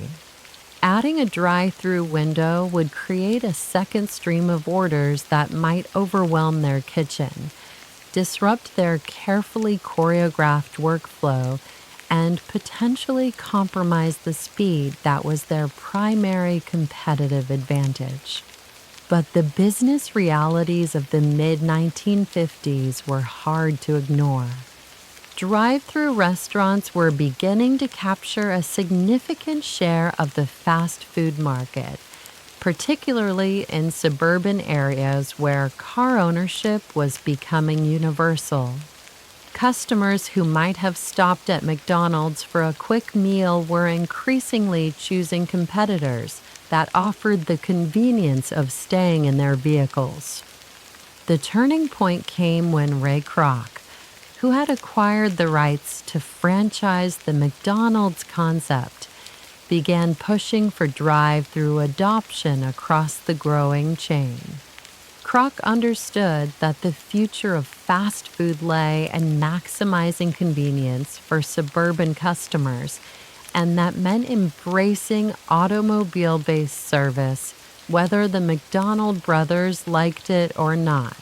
Adding a drive-through window would create a second stream of orders that might overwhelm their kitchen, disrupt their carefully choreographed workflow, and potentially compromise the speed that was their primary competitive advantage. But the business realities of the mid-1950s were hard to ignore. Drive-through restaurants were beginning to capture a significant share of the fast food market, particularly in suburban areas where car ownership was becoming universal. Customers who might have stopped at McDonald's for a quick meal were increasingly choosing competitors that offered the convenience of staying in their vehicles. The turning point came when Ray Kroc, who had acquired the rights to franchise the McDonald's concept, began pushing for drive-through adoption across the growing chain. Kroc understood that the future of fast food lay in maximizing convenience for suburban customers, and that meant embracing automobile-based service, whether the McDonald brothers liked it or not.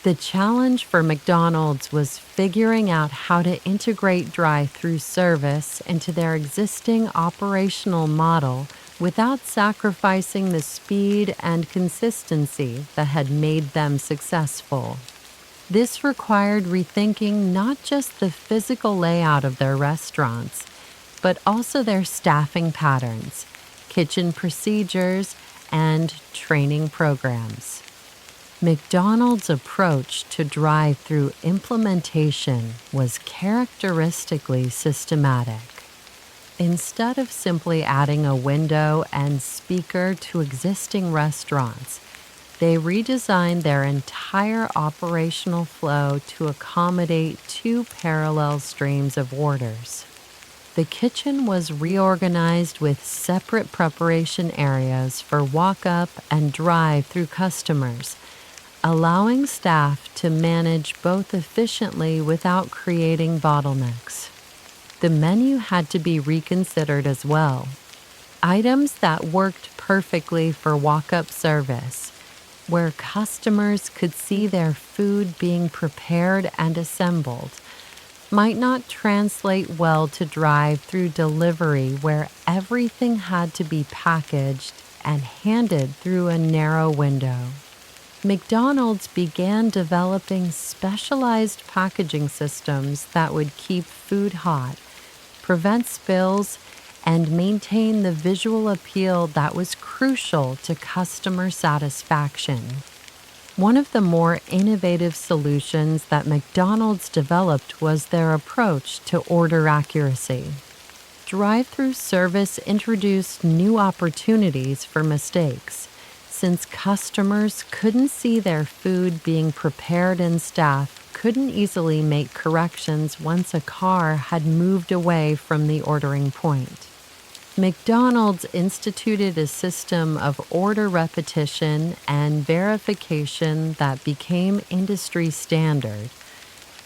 The challenge for McDonald's was figuring out how to integrate drive-through service into their existing operational model without sacrificing the speed and consistency that had made them successful. This required rethinking not just the physical layout of their restaurants, but also their staffing patterns, kitchen procedures, and training programs. McDonald's approach to drive-through implementation was characteristically systematic. Instead of simply adding a window and speaker to existing restaurants, they redesigned their entire operational flow to accommodate two parallel streams of orders. The kitchen was reorganized with separate preparation areas for walk-up and drive-through customers, allowing staff to manage both efficiently without creating bottlenecks. The menu had to be reconsidered as well. Items that worked perfectly for walk-up service, where customers could see their food being prepared and assembled, might not translate well to drive-through delivery where everything had to be packaged and handed through a narrow window. McDonald's began developing specialized packaging systems that would keep food hot, prevent spills, and maintain the visual appeal that was crucial to customer satisfaction. One of the more innovative solutions that McDonald's developed was their approach to order accuracy. Drive-through service introduced new opportunities for mistakes, since customers couldn't see their food being prepared and staff couldn't easily make corrections once a car had moved away from the ordering point. McDonald's instituted a system of order repetition and verification that became industry standard,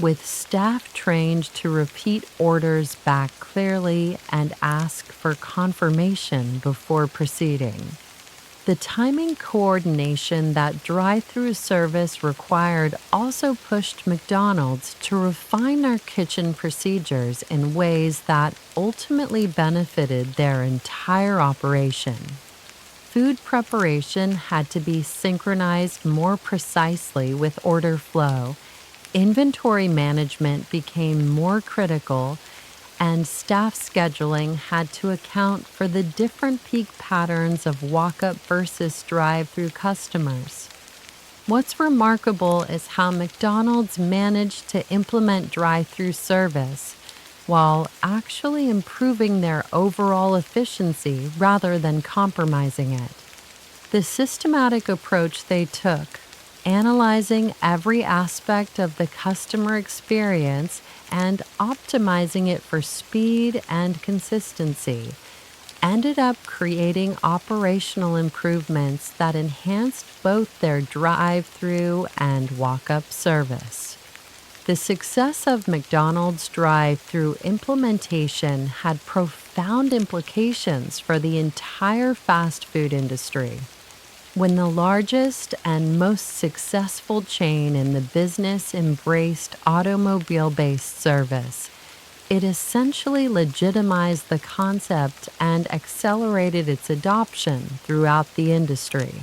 with staff trained to repeat orders back clearly and ask for confirmation before proceeding. The timing coordination that drive-through service required also pushed McDonald's to refine their kitchen procedures in ways that ultimately benefited their entire operation. Food preparation had to be synchronized more precisely with order flow, inventory management became more critical, and staff scheduling had to account for the different peak patterns of walk-up versus drive-through customers. What's remarkable is how McDonald's managed to implement drive-through service while actually improving their overall efficiency rather than compromising it. The systematic approach they took, analyzing every aspect of the customer experience and optimizing it for speed and consistency, ended up creating operational improvements that enhanced both their drive-through and walk-up service. The success of McDonald's drive-through implementation had profound implications for the entire fast food industry. When the largest and most successful chain in the business embraced automobile-based service, it essentially legitimized the concept and accelerated its adoption throughout the industry.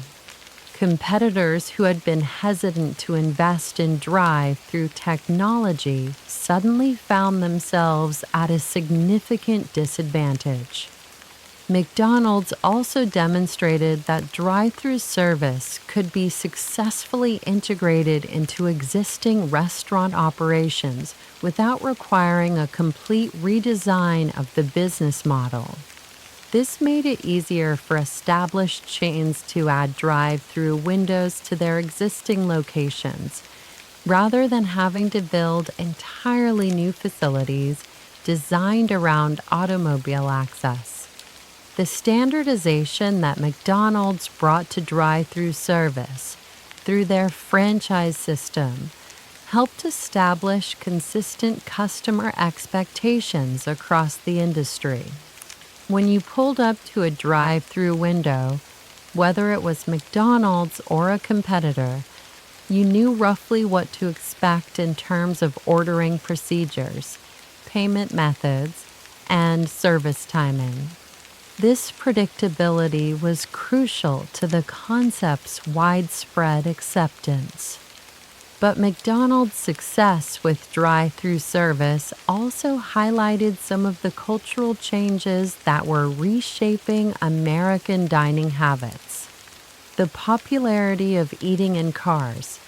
Competitors who had been hesitant to invest in drive-through technology suddenly found themselves at a significant disadvantage. McDonald's also demonstrated that drive-through service could be successfully integrated into existing restaurant operations without requiring a complete redesign of the business model. This made it easier for established chains to add drive-through windows to their existing locations, rather than having to build entirely new facilities designed around automobile access. The standardization that McDonald's brought to drive-through service through their franchise system helped establish consistent customer expectations across the industry. When you pulled up to a drive-through window, whether it was McDonald's or a competitor, you knew roughly what to expect in terms of ordering procedures, payment methods, and service timing. This predictability was crucial to the concept's widespread acceptance. But McDonald's success with drive-through service also highlighted some of the cultural changes that were reshaping American dining habits. The popularity of eating in cars,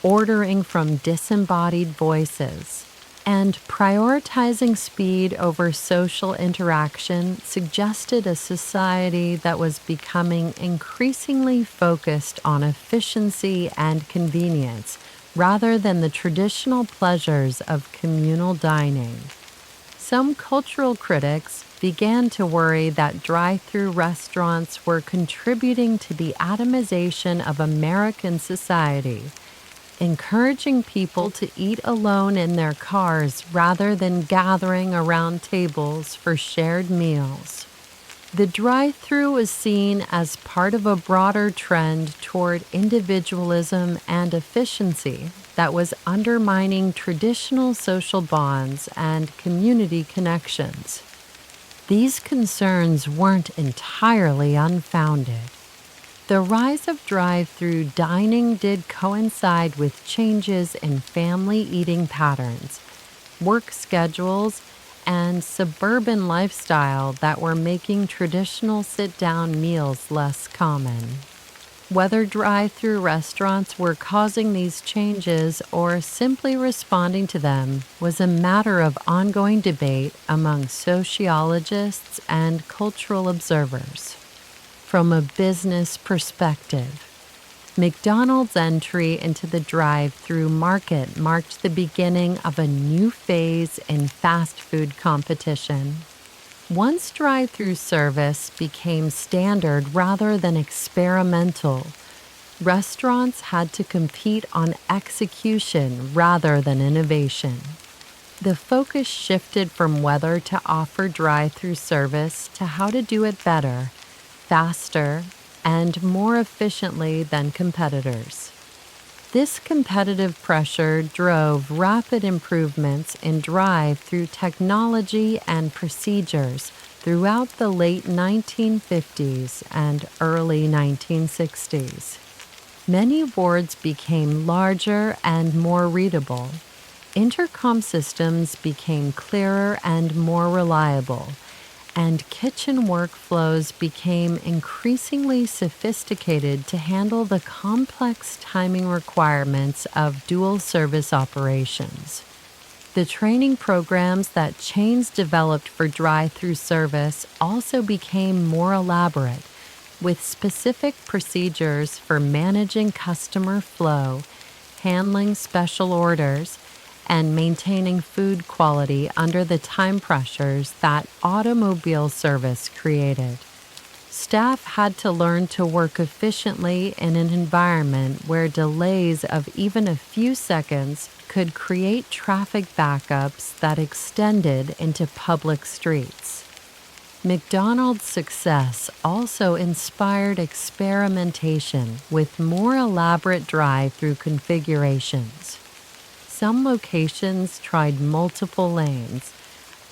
ordering from disembodied voices, and prioritizing speed over social interaction suggested a society that was becoming increasingly focused on efficiency and convenience rather than the traditional pleasures of communal dining. Some cultural critics began to worry that drive-through restaurants were contributing to the atomization of American society, encouraging people to eat alone in their cars rather than gathering around tables for shared meals. The drive-through was seen as part of a broader trend toward individualism and efficiency, that was undermining traditional social bonds and community connections. These concerns weren't entirely unfounded. The rise of drive-thru dining did coincide with changes in family eating patterns, work schedules, and suburban lifestyle that were making traditional sit-down meals less common. Whether drive-thru restaurants were causing these changes or simply responding to them was a matter of ongoing debate among sociologists and cultural observers. From a business perspective, McDonald's entry into the drive-thru market marked the beginning of a new phase in fast food competition. Once drive-thru service became standard rather than experimental, restaurants had to compete on execution rather than innovation. The focus shifted from whether to offer drive-thru service to how to do it better, faster, and more efficiently than competitors. This competitive pressure drove rapid improvements in drive-thru technology and procedures throughout the late 1950s and early 1960s. Many boards became larger and more readable. Intercom systems became clearer and more reliable, and kitchen workflows became increasingly sophisticated to handle the complex timing requirements of dual service operations. The training programs that chains developed for drive-thru service also became more elaborate, with specific procedures for managing customer flow, handling special orders, and maintaining food quality under the time pressures that automobile service created. Staff had to learn to work efficiently in an environment where delays of even a few seconds could create traffic backups that extended into public streets. McDonald's success also inspired experimentation with more elaborate drive-thru configurations. Some locations tried multiple lanes.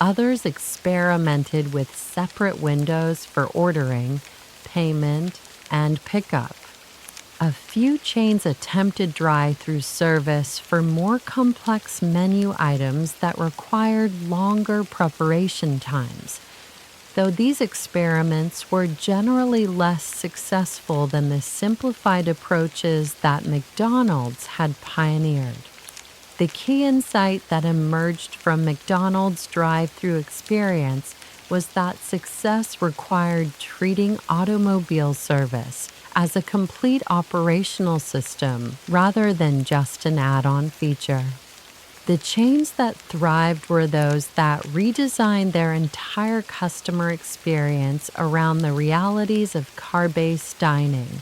Others experimented with separate windows for ordering, payment, and pickup. A few chains attempted drive-thru service for more complex menu items that required longer preparation times, though these experiments were generally less successful than the simplified approaches that McDonald's had pioneered. The key insight that emerged from McDonald's drive-thru experience was that success required treating automobile service as a complete operational system rather than just an add-on feature. The chains that thrived were those that redesigned their entire customer experience around the realities of car-based dining,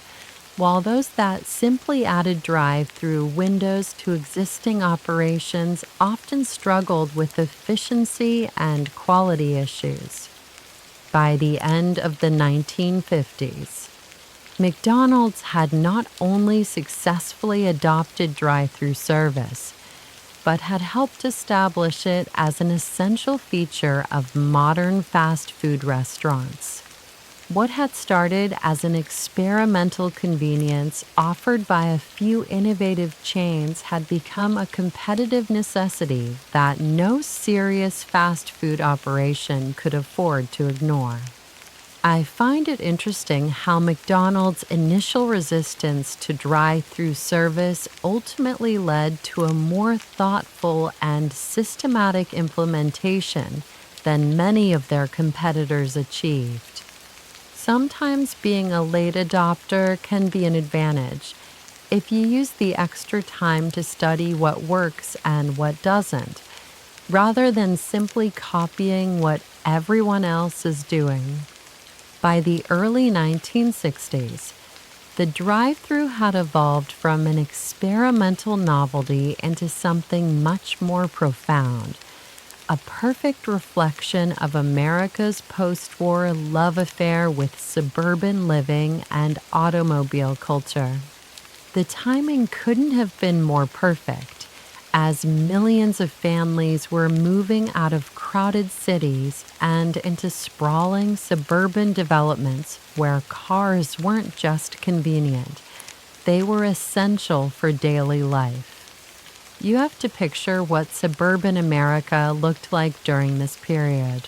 while those that simply added drive-thru windows to existing operations often struggled with efficiency and quality issues. By the end of the 1950s, McDonald's had not only successfully adopted drive-thru service, but had helped establish it as an essential feature of modern fast food restaurants. What had started as an experimental convenience offered by a few innovative chains had become a competitive necessity that no serious fast food operation could afford to ignore. I find it interesting how McDonald's initial resistance to drive-thru service ultimately led to a more thoughtful and systematic implementation than many of their competitors achieved. Sometimes being a late adopter can be an advantage if you use the extra time to study what works and what doesn't, rather than simply copying what everyone else is doing. By the early 1960s, the drive-thru had evolved from an experimental novelty into something much more profound, a perfect reflection of America's post-war love affair with suburban living and automobile culture. The The timing couldn't have been more perfect, as millions of families were moving out of crowded cities and into sprawling suburban developments where cars weren't just convenient, they were essential for daily life. You have to picture what suburban America looked like during this period.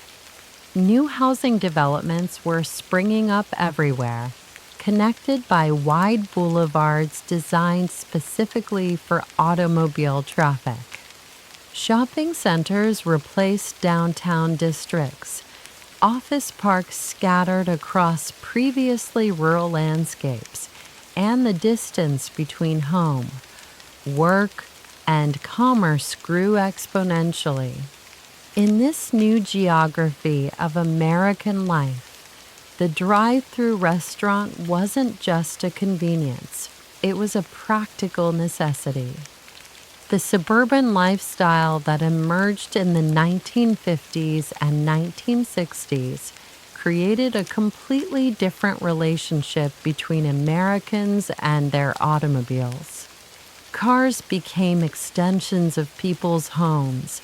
New housing developments were springing up everywhere, connected by wide boulevards designed specifically for automobile traffic. Shopping centers replaced downtown districts, office parks scattered across previously rural landscapes, and the distance between home, work, and commerce grew exponentially. In this new geography of American life, the drive-thru restaurant wasn't just a convenience, it was a practical necessity. The suburban lifestyle that emerged in the 1950s and 1960s created a completely different relationship between Americans and their automobiles. Cars became extensions of people's homes,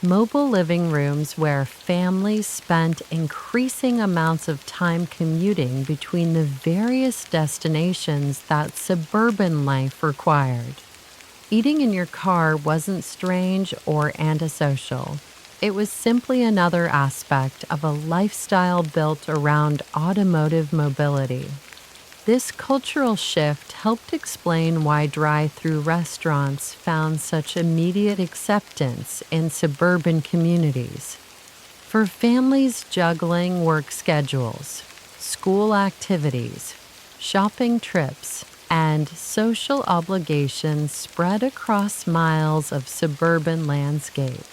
mobile living rooms where families spent increasing amounts of time commuting between the various destinations that suburban life required. Eating in your car wasn't strange or antisocial. It was simply another aspect of a lifestyle built around automotive mobility. This cultural shift helped explain why drive-thru restaurants found such immediate acceptance in suburban communities. For families juggling work schedules, school activities, shopping trips, and social obligations spread across miles of suburban landscape,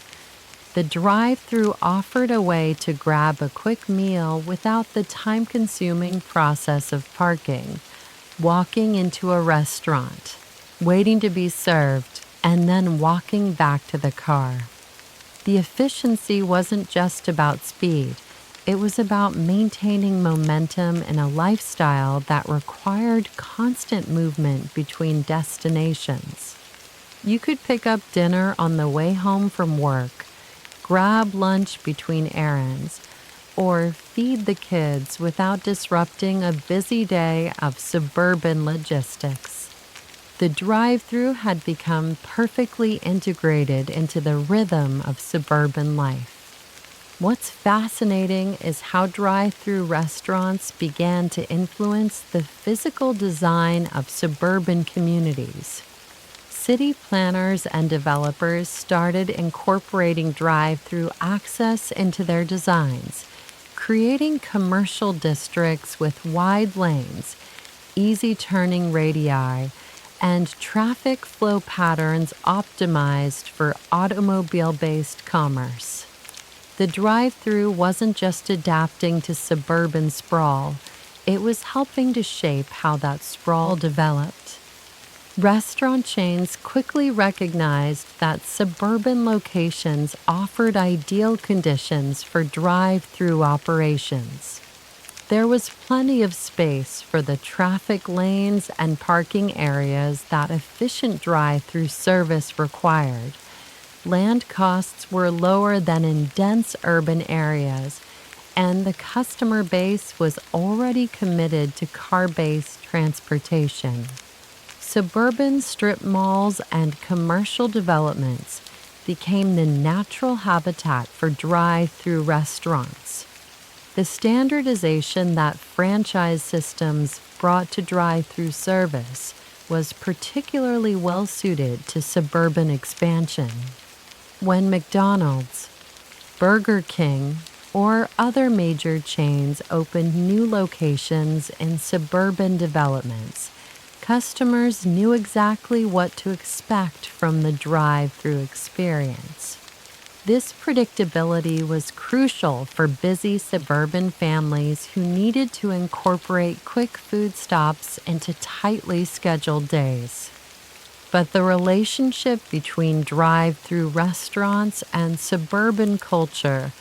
the drive-thru offered a way to grab a quick meal without the time-consuming process of parking, walking into a restaurant, waiting to be served, and then walking back to the car. The efficiency wasn't just about speed. It was about maintaining momentum in a lifestyle that required constant movement between destinations. You could pick up dinner on the way home from work, grab lunch between errands, or feed the kids without disrupting a busy day of suburban logistics. The drive-thru had become perfectly integrated into the rhythm of suburban life. What's fascinating is how drive-thru restaurants began to influence the physical design of suburban communities. City planners and developers started incorporating drive-thru access into their designs, creating commercial districts with wide lanes, easy turning radii, and traffic flow patterns optimized for automobile-based commerce. The drive-thru wasn't just adapting to suburban sprawl, it was helping to shape how that sprawl developed. Restaurant chains quickly recognized that suburban locations offered ideal conditions for drive-thru operations. There was plenty of space for the traffic lanes and parking areas that efficient drive-thru service required. Land costs were lower than in dense urban areas, and the customer base was already committed to car-based transportation. Suburban strip malls and commercial developments became the natural habitat for drive-thru restaurants. The standardization that franchise systems brought to drive-thru service was particularly well-suited to suburban expansion. When McDonald's, Burger King, or other major chains opened new locations in suburban developments, customers knew exactly what to expect from the drive-thru experience. This predictability was crucial for busy suburban families who needed to incorporate quick food stops into tightly scheduled days. But the relationship between drive-thru restaurants and suburban culture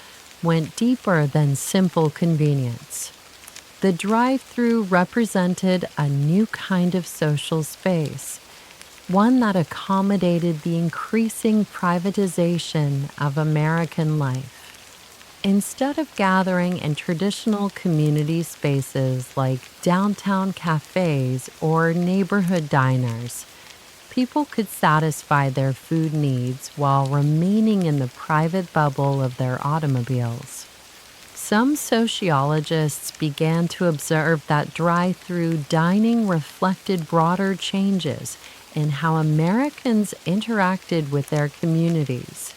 went deeper than simple convenience. The drive-thru represented a new kind of social space, one that accommodated the increasing privatization of American life. Instead of gathering in traditional community spaces like downtown cafes or neighborhood diners, people could satisfy their food needs while remaining in the private bubble of their automobiles. Some sociologists began to observe that drive-thru dining reflected broader changes in how Americans interacted with their communities.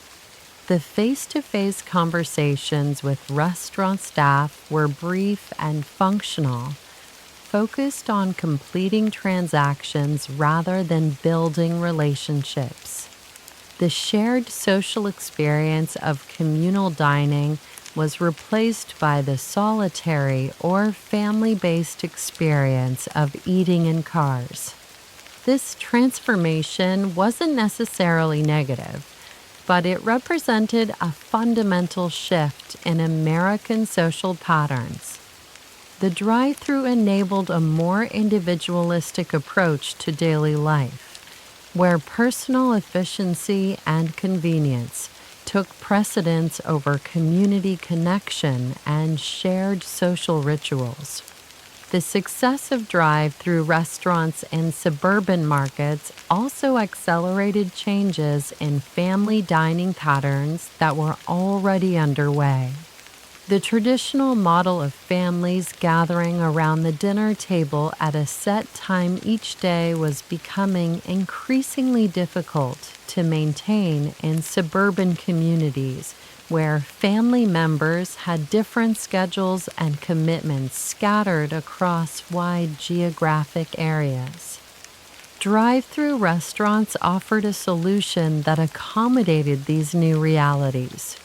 The face-to-face conversations with restaurant staff were brief and functional, focused on completing transactions rather than building relationships. The shared social experience of communal dining was replaced by the solitary or family-based experience of eating in cars. This transformation wasn't necessarily negative, but it represented a fundamental shift in American social patterns. The drive-thru enabled a more individualistic approach to daily life, where personal efficiency and convenience took precedence over community connection and shared social rituals. The success of drive-thru restaurants in suburban markets also accelerated changes in family dining patterns that were already underway. The traditional model of families gathering around the dinner table at a set time each day was becoming increasingly difficult to maintain in suburban communities where family members had different schedules and commitments scattered across wide geographic areas. Drive-thru restaurants offered a solution that accommodated these new realities.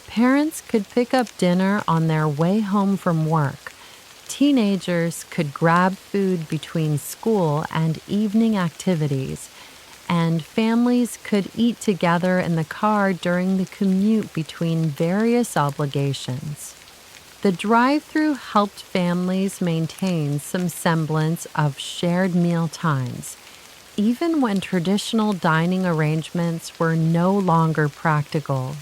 Parents could pick up dinner on their way home from work. Teenagers could grab food between school and evening activities, and families could eat together in the car during the commute between various obligations. The drive-thru helped families maintain some semblance of shared meal times, even when traditional dining arrangements were no longer practical.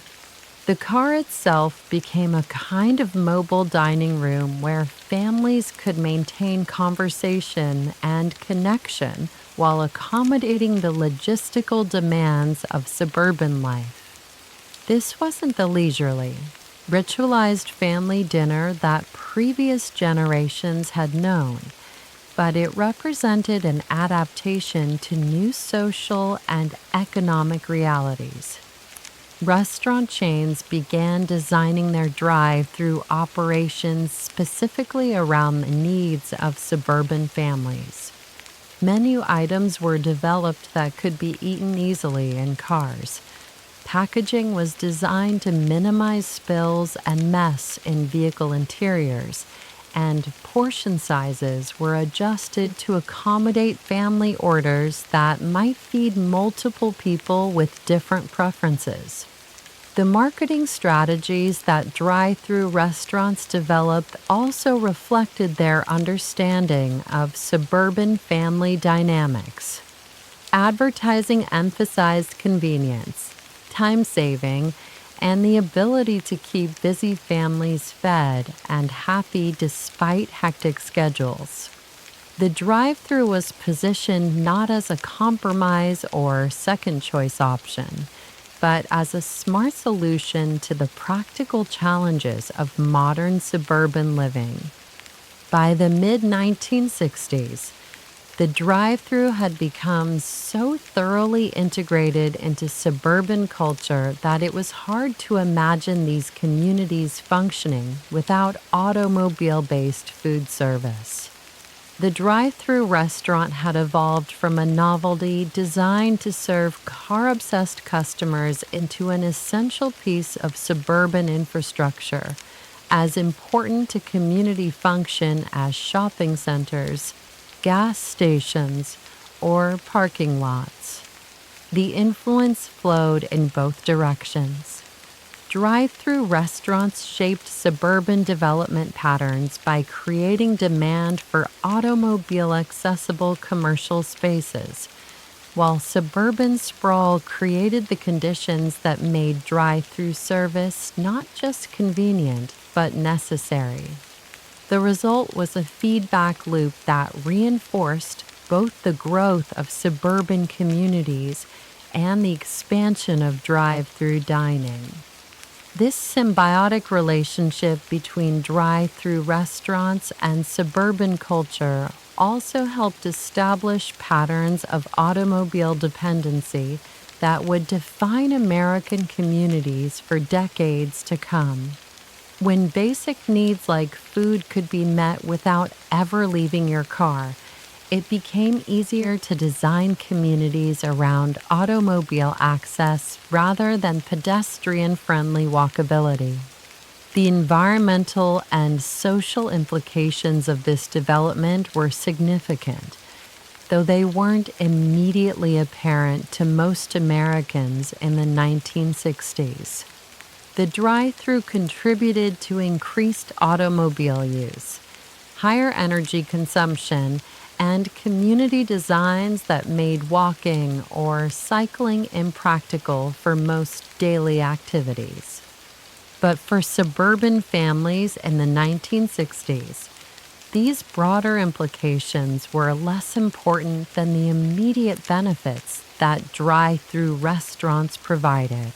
The car itself became a kind of mobile dining room where families could maintain conversation and connection while accommodating the logistical demands of suburban life. This wasn't the leisurely, ritualized family dinner that previous generations had known, but it represented an adaptation to new social and economic realities. Restaurant chains began designing their drive-thru operations specifically around the needs of suburban families. Menu items were developed that could be eaten easily in cars. Packaging was designed to minimize spills and mess in vehicle interiors, and portion sizes were adjusted to accommodate family orders that might feed multiple people with different preferences. The marketing strategies that drive-thru restaurants developed also reflected their understanding of suburban family dynamics. Advertising emphasized convenience, time saving, and the ability to keep busy families fed and happy despite hectic schedules. The drive-thru was positioned not as a compromise or second-choice option, but as a smart solution to the practical challenges of modern suburban living. By the mid-1960s, the drive-thru had become so thoroughly integrated into suburban culture that it was hard to imagine these communities functioning without automobile-based food service. The drive-thru restaurant had evolved from a novelty designed to serve car-obsessed customers into an essential piece of suburban infrastructure, as important to community function as shopping centers, gas stations, or parking lots. The influence flowed in both directions. Drive-through restaurants shaped suburban development patterns by creating demand for automobile-accessible commercial spaces, while suburban sprawl created the conditions that made drive-through service not just convenient, but necessary. The result was a feedback loop that reinforced both the growth of suburban communities and the expansion of drive-through dining. This symbiotic relationship between drive-through restaurants and suburban culture also helped establish patterns of automobile dependency that would define American communities for decades to come. When basic needs like food could be met without ever leaving your car, it became easier to design communities around automobile access rather than pedestrian-friendly walkability. The environmental and social implications of this development were significant, though they weren't immediately apparent to most Americans in the 1960s. The drive-thru contributed to increased automobile use, higher energy consumption, and community designs that made walking or cycling impractical for most daily activities. But for suburban families in the 1960s, these broader implications were less important than the immediate benefits that drive-through restaurants provided.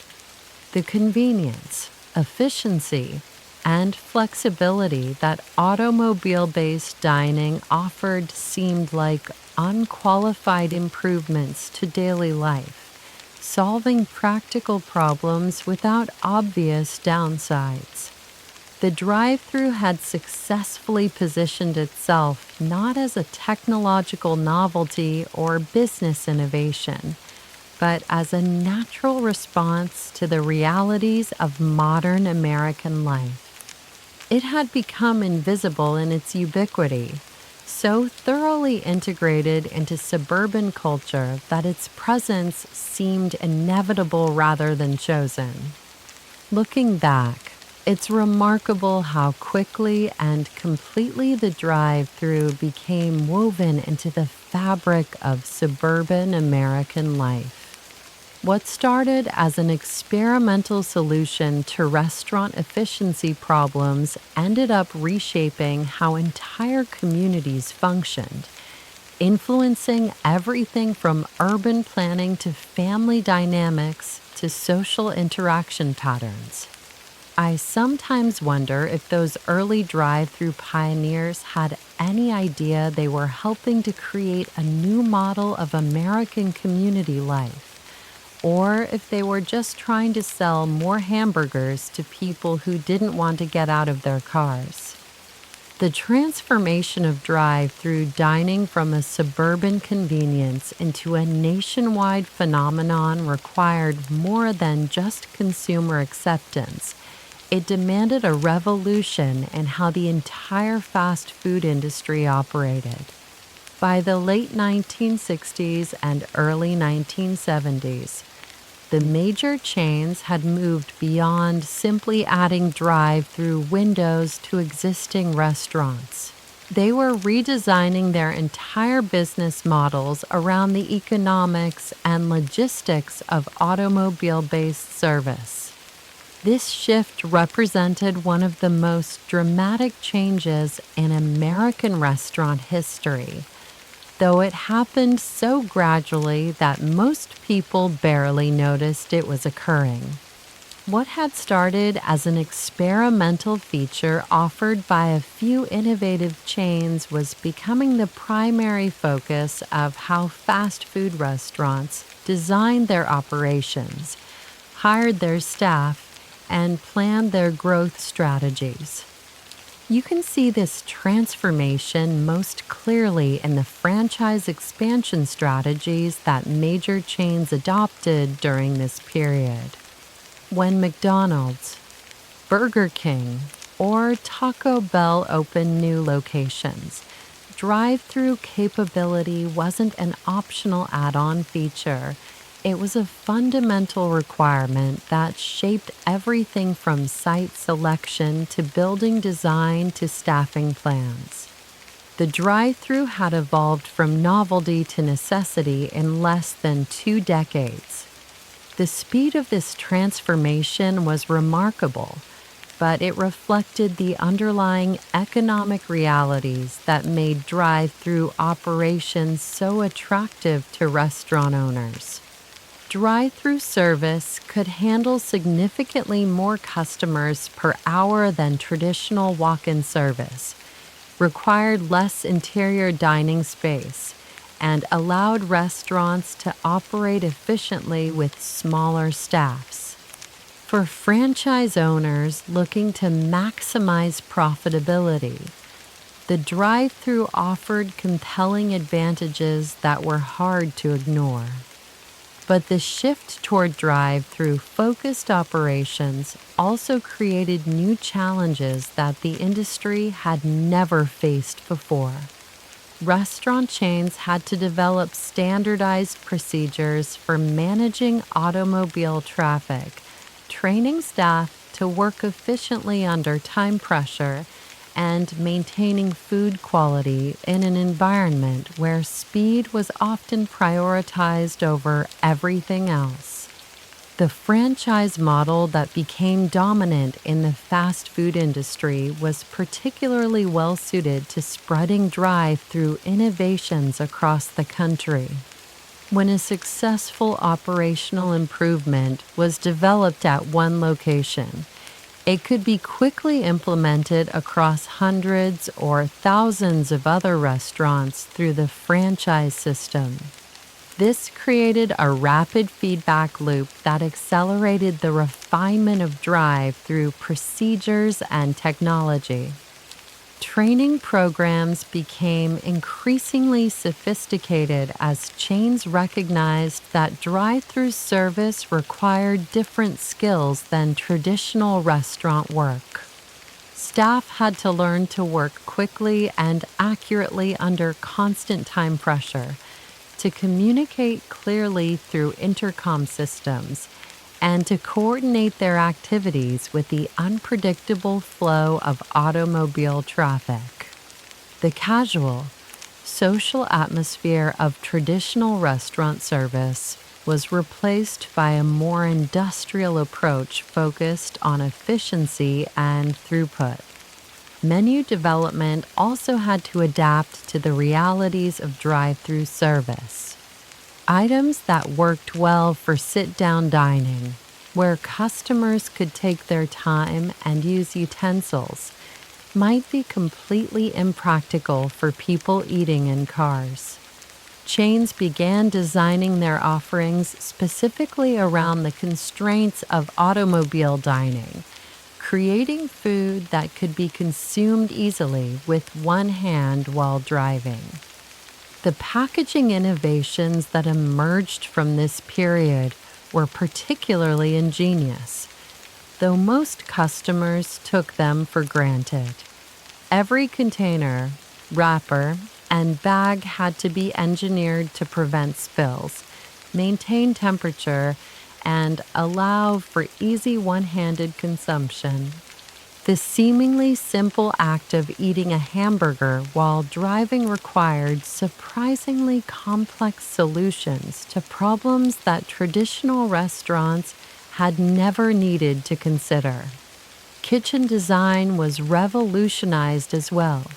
The convenience, efficiency, and flexibility that automobile-based dining offered seemed like unqualified improvements to daily life, solving practical problems without obvious downsides. The drive-thru had successfully positioned itself not as a technological novelty or business innovation, but as a natural response to the realities of modern American life. It had become invisible in its ubiquity, so thoroughly integrated into suburban culture that its presence seemed inevitable rather than chosen. Looking back, it's remarkable how quickly and completely the drive-thru became woven into the fabric of suburban American life. What started as an experimental solution to restaurant efficiency problems ended up reshaping how entire communities functioned, influencing everything from urban planning to family dynamics to social interaction patterns. I sometimes wonder if those early drive-through pioneers had any idea they were helping to create a new model of American community life, or if they were just trying to sell more hamburgers to people who didn't want to get out of their cars. The transformation of drive-through dining from a suburban convenience into a nationwide phenomenon required more than just consumer acceptance. It demanded a revolution in how the entire fast food industry operated. By the late 1960s and early 1970s, the major chains had moved beyond simply adding drive-through windows to existing restaurants. They were redesigning their entire business models around the economics and logistics of automobile-based service. This shift represented one of the most dramatic changes in American restaurant history, though it happened so gradually that most people barely noticed it was occurring. What had started as an experimental feature offered by a few innovative chains was becoming the primary focus of how fast food restaurants designed their operations, hired their staff, and planned their growth strategies. You can see this transformation most clearly in the franchise expansion strategies that major chains adopted during this period. When McDonald's, Burger King, or Taco Bell opened new locations, drive-through capability wasn't an optional add-on feature. It was a fundamental requirement that shaped everything from site selection to building design to staffing plans. The drive-thru had evolved from novelty to necessity in less than 2 decades. The speed of this transformation was remarkable, but it reflected the underlying economic realities that made drive-thru operations so attractive to restaurant owners. Drive-thru service could handle significantly more customers per hour than traditional walk-in service, required less interior dining space, and allowed restaurants to operate efficiently with smaller staffs. For franchise owners looking to maximize profitability, the drive-thru offered compelling advantages that were hard to ignore. But the shift toward drive-thru focused operations also created new challenges that the industry had never faced before. Restaurant chains had to develop standardized procedures for managing automobile traffic, training staff to work efficiently under time pressure, and maintaining food quality in an environment where speed was often prioritized over everything else. The franchise model that became dominant in the fast food industry was particularly well suited to spreading drive-thru innovations across the country. When a successful operational improvement was developed at one location, it could be quickly implemented across hundreds or thousands of other restaurants through the franchise system. This created a rapid feedback loop that accelerated the refinement of drive-thru procedures and technology. Training programs became increasingly sophisticated as chains recognized that drive-thru service required different skills than traditional restaurant work. Staff had to learn to work quickly and accurately under constant time pressure, to communicate clearly through intercom systems, and to coordinate their activities with the unpredictable flow of automobile traffic. The casual, social atmosphere of traditional restaurant service was replaced by a more industrial approach focused on efficiency and throughput. Menu development also had to adapt to the realities of drive-thru service. Items that worked well for sit-down dining, where customers could take their time and use utensils, might be completely impractical for people eating in cars. Chains began designing their offerings specifically around the constraints of automobile dining, creating food that could be consumed easily with one hand while driving. The packaging innovations that emerged from this period were particularly ingenious, though most customers took them for granted. Every container, wrapper, and bag had to be engineered to prevent spills, maintain temperature, and allow for easy one-handed consumption. The seemingly simple act of eating a hamburger while driving required surprisingly complex solutions to problems that traditional restaurants had never needed to consider. Kitchen design was revolutionized as well.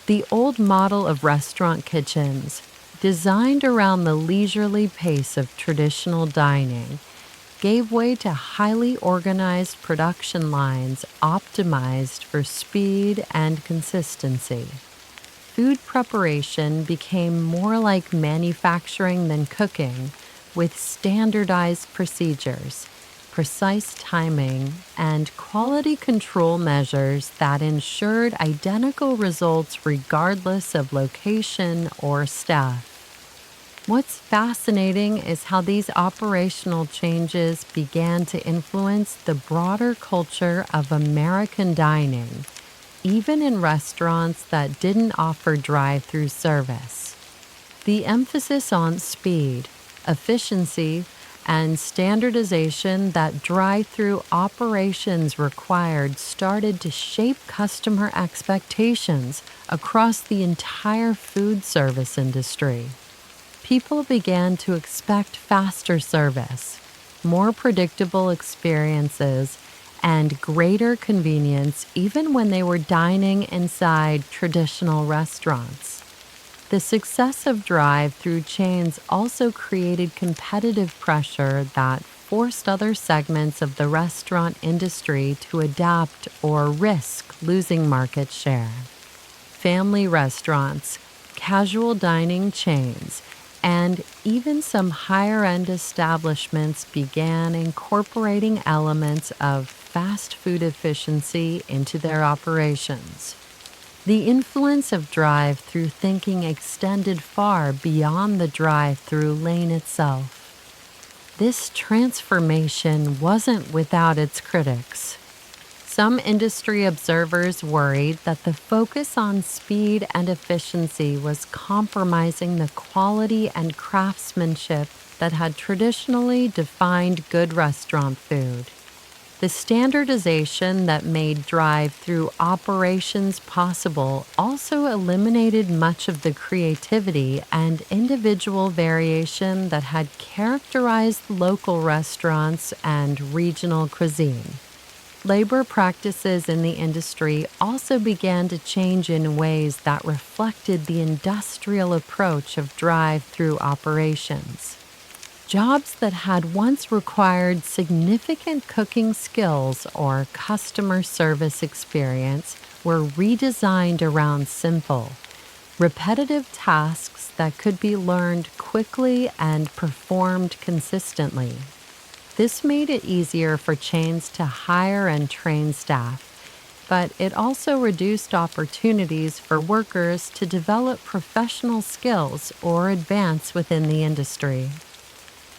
The old model of restaurant kitchens, designed around the leisurely pace of traditional dining, gave way to highly organized production lines optimized for speed and consistency. Food preparation became more like manufacturing than cooking, with standardized procedures, precise timing, and quality control measures that ensured identical results regardless of location or staff. What's fascinating is how these operational changes began to influence the broader culture of American dining, even in restaurants that didn't offer drive-thru service. The emphasis on speed, efficiency, and standardization that drive-through operations required started to shape customer expectations across the entire food service industry. People began to expect faster service, more predictable experiences, and greater convenience even when they were dining inside traditional restaurants. The success of drive-through chains also created competitive pressure that forced other segments of the restaurant industry to adapt or risk losing market share. Family restaurants, casual dining chains, and even some higher-end establishments began incorporating elements of fast food efficiency into their operations. The influence of drive-through thinking extended far beyond the drive-through lane itself. This transformation wasn't without its critics. Some industry observers worried that the focus on speed and efficiency was compromising the quality and craftsmanship that had traditionally defined good restaurant food. The standardization that made drive-through operations possible also eliminated much of the creativity and individual variation that had characterized local restaurants and regional cuisine. Labor practices in the industry also began to change in ways that reflected the industrial approach of drive-through operations. Jobs that had once required significant cooking skills or customer service experience were redesigned around simple, repetitive tasks that could be learned quickly and performed consistently. This made it easier for chains to hire and train staff, but it also reduced opportunities for workers to develop professional skills or advance within the industry.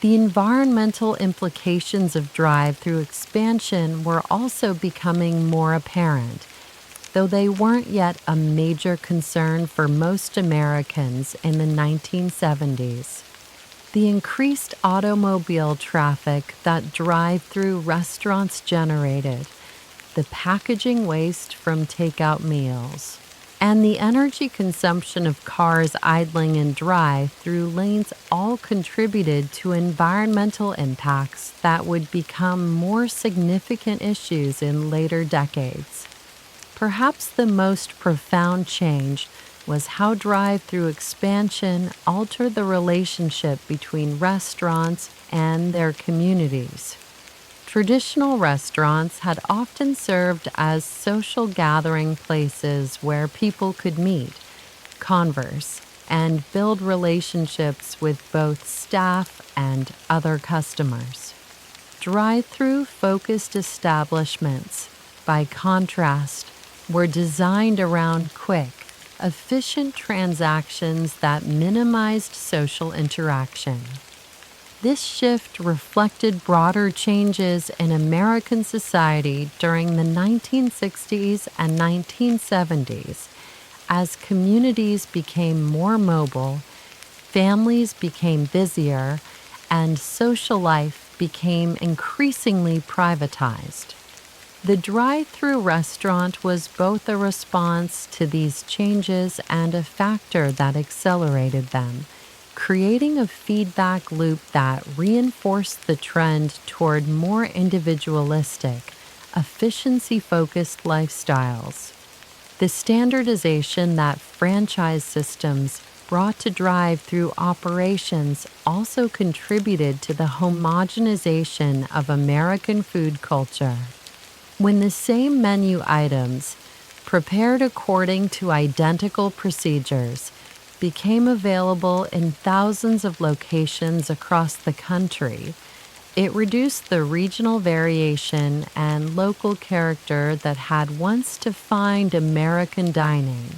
The environmental implications of drive-through expansion were also becoming more apparent, though they weren't yet a major concern for most Americans in the 1970s. The increased automobile traffic that drive-through restaurants generated, the packaging waste from takeout meals, and the energy consumption of cars idling in drive-through lanes all contributed to environmental impacts that would become more significant issues in later decades. Perhaps the most profound change was how drive-through expansion altered the relationship between restaurants and their communities. Traditional restaurants had often served as social gathering places where people could meet, converse, and build relationships with both staff and other customers. Drive-through focused establishments, by contrast, were designed around quick, efficient transactions that minimized social interaction. This shift reflected broader changes in American society during the 1960s and 1970s as communities became more mobile, families became busier, and social life became increasingly privatized. The drive-through restaurant was both a response to these changes and a factor that accelerated them, creating a feedback loop that reinforced the trend toward more individualistic, efficiency-focused lifestyles. The standardization that franchise systems brought to drive-through operations also contributed to the homogenization of American food culture. When the same menu items, prepared according to identical procedures, became available in thousands of locations across the country, it reduced the regional variation and local character that had once defined American dining.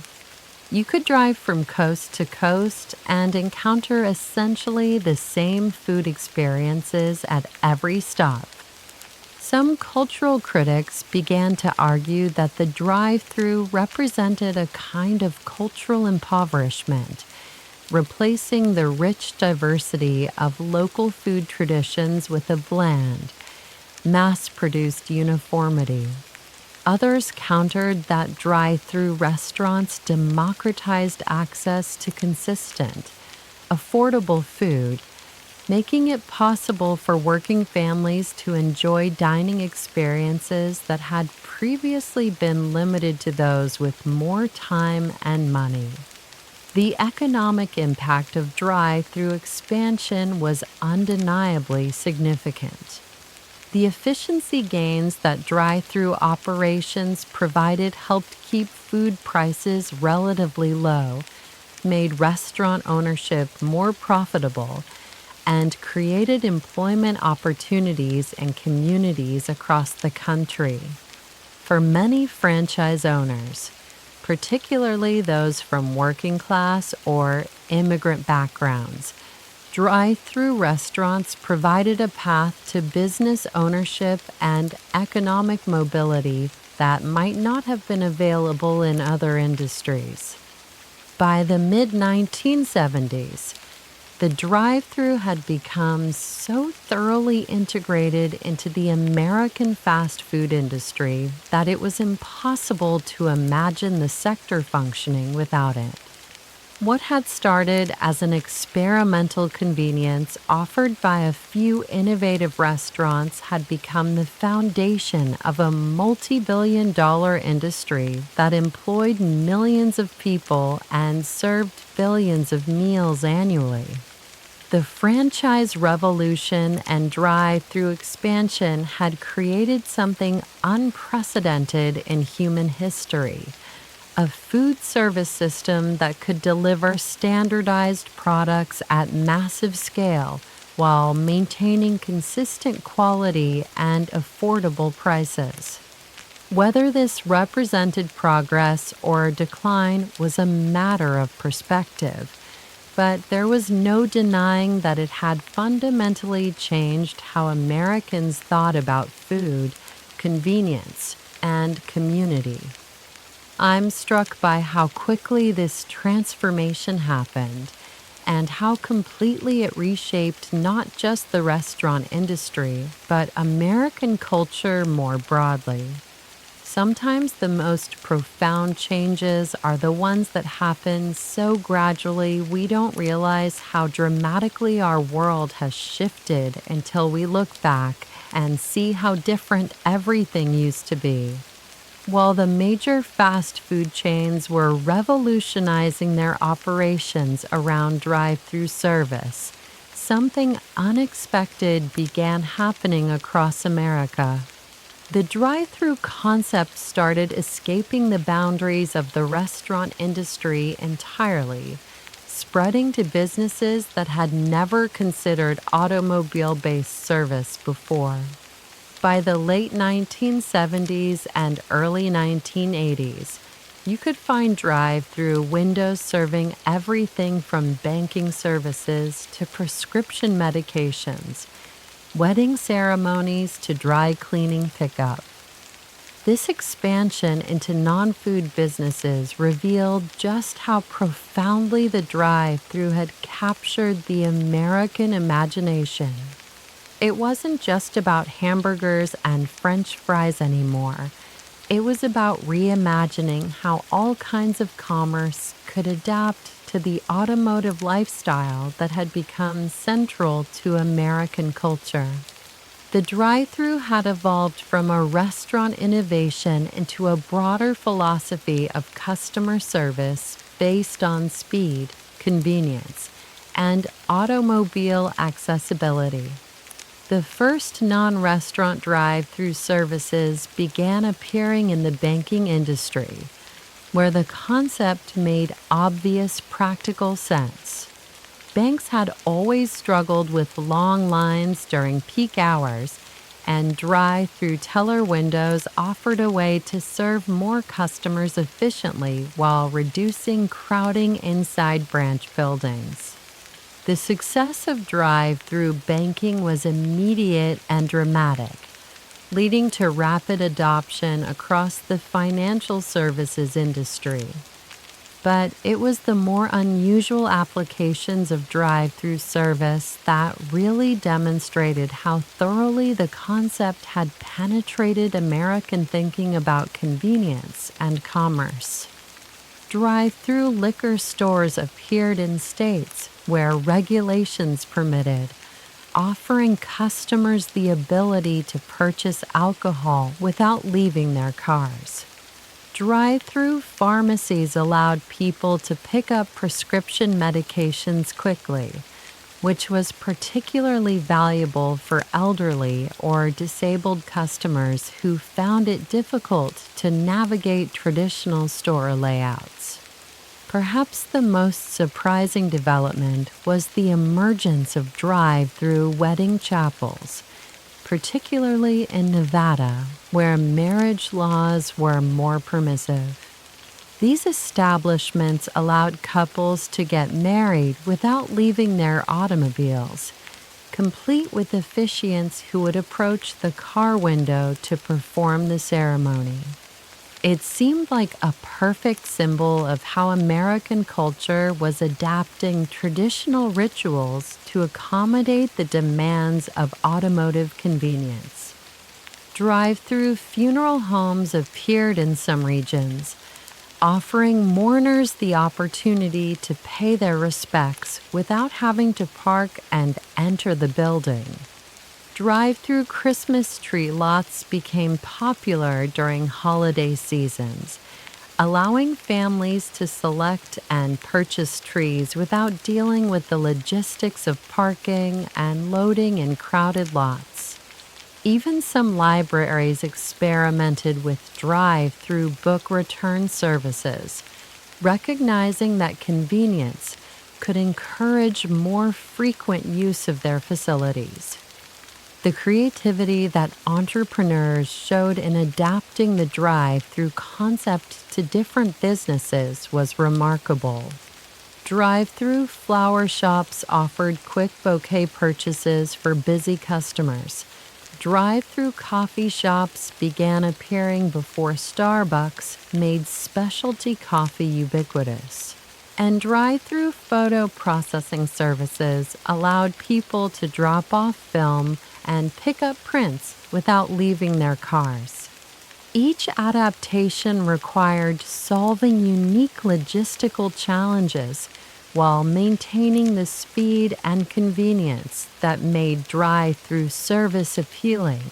You could drive from coast to coast and encounter essentially the same food experiences at every stop. Some cultural critics began to argue that the drive-through represented a kind of cultural impoverishment, replacing the rich diversity of local food traditions with a bland, mass-produced uniformity. Others countered that drive-through restaurants democratized access to consistent, affordable food, making it possible for working families to enjoy dining experiences that had previously been limited to those with more time and money. The economic impact of drive-through expansion was undeniably significant. The efficiency gains that drive-through operations provided helped keep food prices relatively low, made restaurant ownership more profitable, and created employment opportunities in communities across the country. For many franchise owners, particularly those from working class or immigrant backgrounds, drive-through restaurants provided a path to business ownership and economic mobility that might not have been available in other industries. By the mid-1970s, the drive-through had become so thoroughly integrated into the American fast food industry that it was impossible to imagine the sector functioning without it. What had started as an experimental convenience offered by a few innovative restaurants had become the foundation of a multi-billion-dollar industry that employed millions of people and served billions of meals annually. The franchise revolution and drive-through expansion had created something unprecedented in human history. A food service system that could deliver standardized products at massive scale while maintaining consistent quality and affordable prices. Whether this represented progress or decline was a matter of perspective, but there was no denying that it had fundamentally changed how Americans thought about food, convenience, and community. I'm struck by how quickly this transformation happened and how completely it reshaped not just the restaurant industry, but American culture more broadly. Sometimes the most profound changes are the ones that happen so gradually we don't realize how dramatically our world has shifted until we look back and see how different everything used to be. While the major fast food chains were revolutionizing their operations around drive-through service, something unexpected began happening across America. The drive-through concept started escaping the boundaries of the restaurant industry entirely, spreading to businesses that had never considered automobile-based service before. By the late 1970s and early 1980s, you could find drive-through windows serving everything from banking services to prescription medications, wedding ceremonies to dry cleaning pickup. This expansion into non-food businesses revealed just how profoundly the drive-through had captured the American imagination. It wasn't just about hamburgers and French fries anymore. It was about reimagining how all kinds of commerce could adapt to the automotive lifestyle that had become central to American culture. The drive-through had evolved from a restaurant innovation into a broader philosophy of customer service based on speed, convenience, and automobile accessibility. The first non-restaurant drive-through services began appearing in the banking industry, where the concept made obvious practical sense. Banks had always struggled with long lines during peak hours, and drive-through teller windows offered a way to serve more customers efficiently while reducing crowding inside branch buildings. The success of drive-through banking was immediate and dramatic, leading to rapid adoption across the financial services industry. but it was the more unusual applications of drive-through service that really demonstrated how thoroughly the concept had penetrated American thinking about convenience and commerce. Drive-through liquor stores appeared in states where regulations permitted, offering customers the ability to purchase alcohol without leaving their cars. Drive-through pharmacies allowed people to pick up prescription medications quickly, which was particularly valuable for elderly or disabled customers who found it difficult to navigate traditional store layouts. Perhaps the most surprising development was the emergence of drive-through wedding chapels, particularly in Nevada, where marriage laws were more permissive. These establishments allowed couples to get married without leaving their automobiles, complete with officiants who would approach the car window to perform the ceremony. It seemed like a perfect symbol of how American culture was adapting traditional rituals to accommodate the demands of automotive convenience. Drive-through funeral homes appeared in some regions, offering mourners the opportunity to pay their respects without having to park and enter the building. Drive-through Christmas tree lots became popular during holiday seasons, allowing families to select and purchase trees without dealing with the logistics of parking and loading in crowded lots. Even some libraries experimented with drive-through book return services, recognizing that convenience could encourage more frequent use of their facilities. The creativity that entrepreneurs showed in adapting the drive-through concept to different businesses was remarkable. Drive-through flower shops offered quick bouquet purchases for busy customers. Drive-through coffee shops began appearing before Starbucks made specialty coffee ubiquitous. And drive-through photo processing services allowed people to drop off film and pick up prints without leaving their cars. Each adaptation required solving unique logistical challenges while maintaining the speed and convenience that made drive-through service appealing.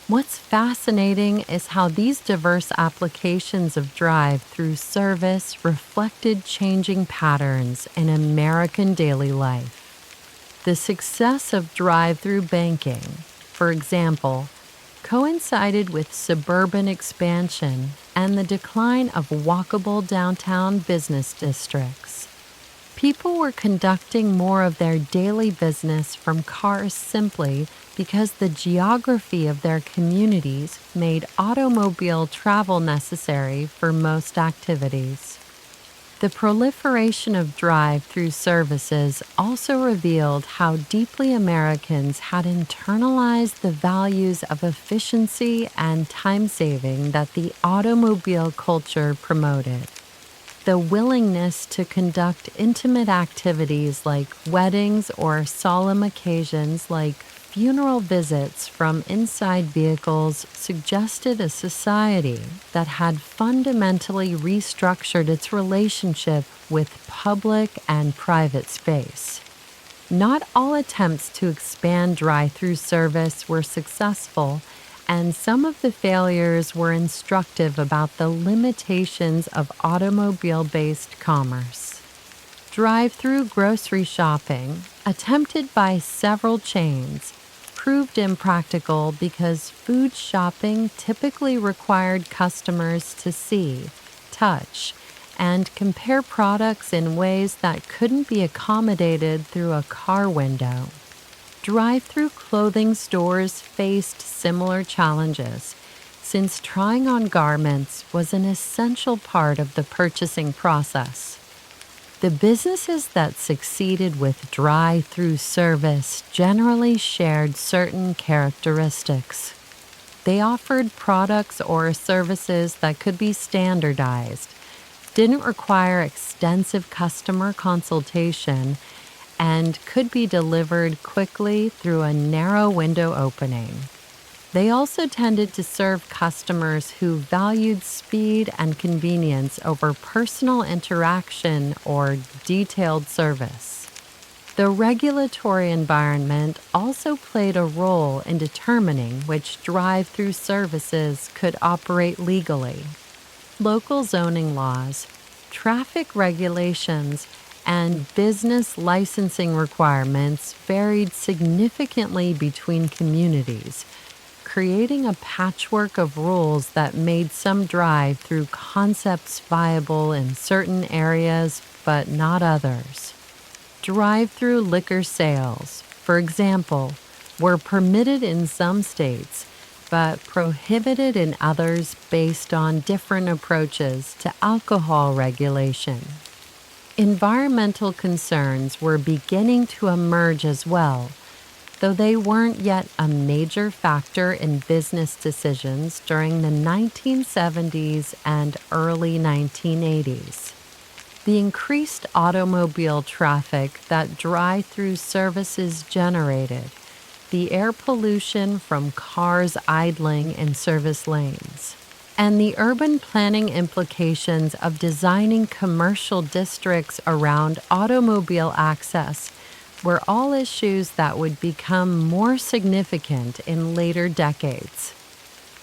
What's fascinating is how these diverse applications of drive-through service reflected changing patterns in American daily life. The success of drive-through banking, for example, coincided with suburban expansion and the decline of walkable downtown business districts. People were conducting more of their daily business from cars simply because the geography of their communities made automobile travel necessary for most activities. The proliferation of drive-through services also revealed how deeply Americans had internalized the values of efficiency and time-saving that the automobile culture promoted. The willingness to conduct intimate activities like weddings or solemn occasions like funeral visits from inside vehicles suggested a society that had fundamentally restructured its relationship with public and private space. Not all attempts to expand drive-through service were successful, and some of the failures were instructive about the limitations of automobile-based commerce. Drive-through grocery shopping, attempted by several chains, proved impractical because food shopping typically required customers to see, touch, and compare products in ways that couldn't be accommodated through a car window. Drive-through clothing stores faced similar challenges, since trying on garments was an essential part of the purchasing process. The businesses that succeeded with drive-through service generally shared certain characteristics. They offered products or services that could be standardized, didn't require extensive customer consultation, and could be delivered quickly through a narrow window opening. They also tended to serve customers who valued speed and convenience over personal interaction or detailed service. The regulatory environment also played a role in determining which drive-through services could operate legally. Local zoning laws, traffic regulations, and business licensing requirements varied significantly between communities, creating a patchwork of rules that made some drive-through concepts viable in certain areas but not others. Drive-through liquor sales, for example, were permitted in some states, but prohibited in others based on different approaches to alcohol regulation. Environmental concerns were beginning to emerge as well, though they weren't yet a major factor in business decisions during the 1970s and early 1980s. The increased automobile traffic that drive-through services generated, the air pollution from cars idling in service lanes, and the urban planning implications of designing commercial districts around automobile access were all issues that would become more significant in later decades.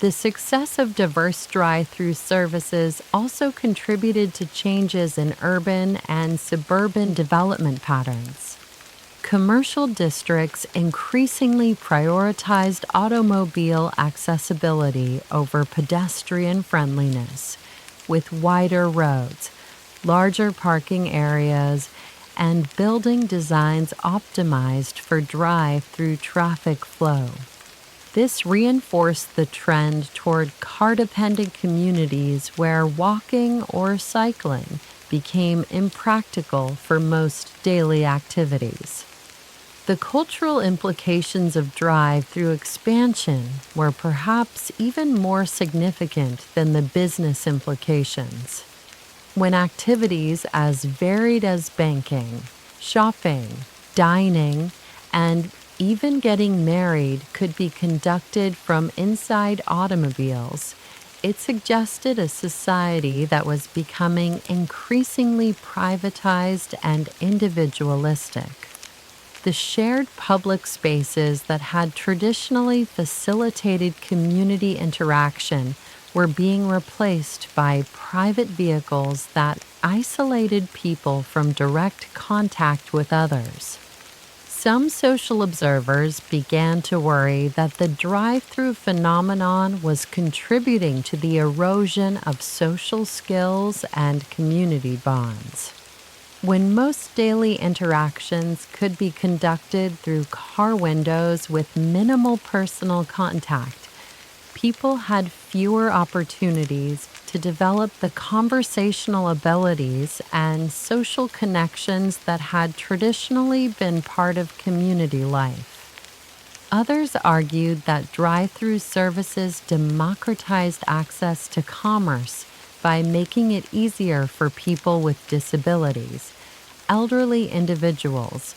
The success of diverse drive-through services also contributed to changes in urban and suburban development patterns. Commercial districts increasingly prioritized automobile accessibility over pedestrian friendliness, with wider roads, larger parking areas, and building designs optimized for drive-through traffic flow. This reinforced the trend toward car-dependent communities where walking or cycling became impractical for most daily activities. The cultural implications of drive-through expansion were perhaps even more significant than the business implications. When activities as varied as banking, shopping, dining, and even getting married could be conducted from inside automobiles, it suggested a society that was becoming increasingly privatized and individualistic. The shared public spaces that had traditionally facilitated community interaction were being replaced by private vehicles that isolated people from direct contact with others. Some social observers began to worry that the drive-through phenomenon was contributing to the erosion of social skills and community bonds. When most daily interactions could be conducted through car windows with minimal personal contact, people had fewer opportunities to develop the conversational abilities and social connections that had traditionally been part of community life. Others argued that drive-through services democratized access to commerce by making it easier for people with disabilities, elderly individuals,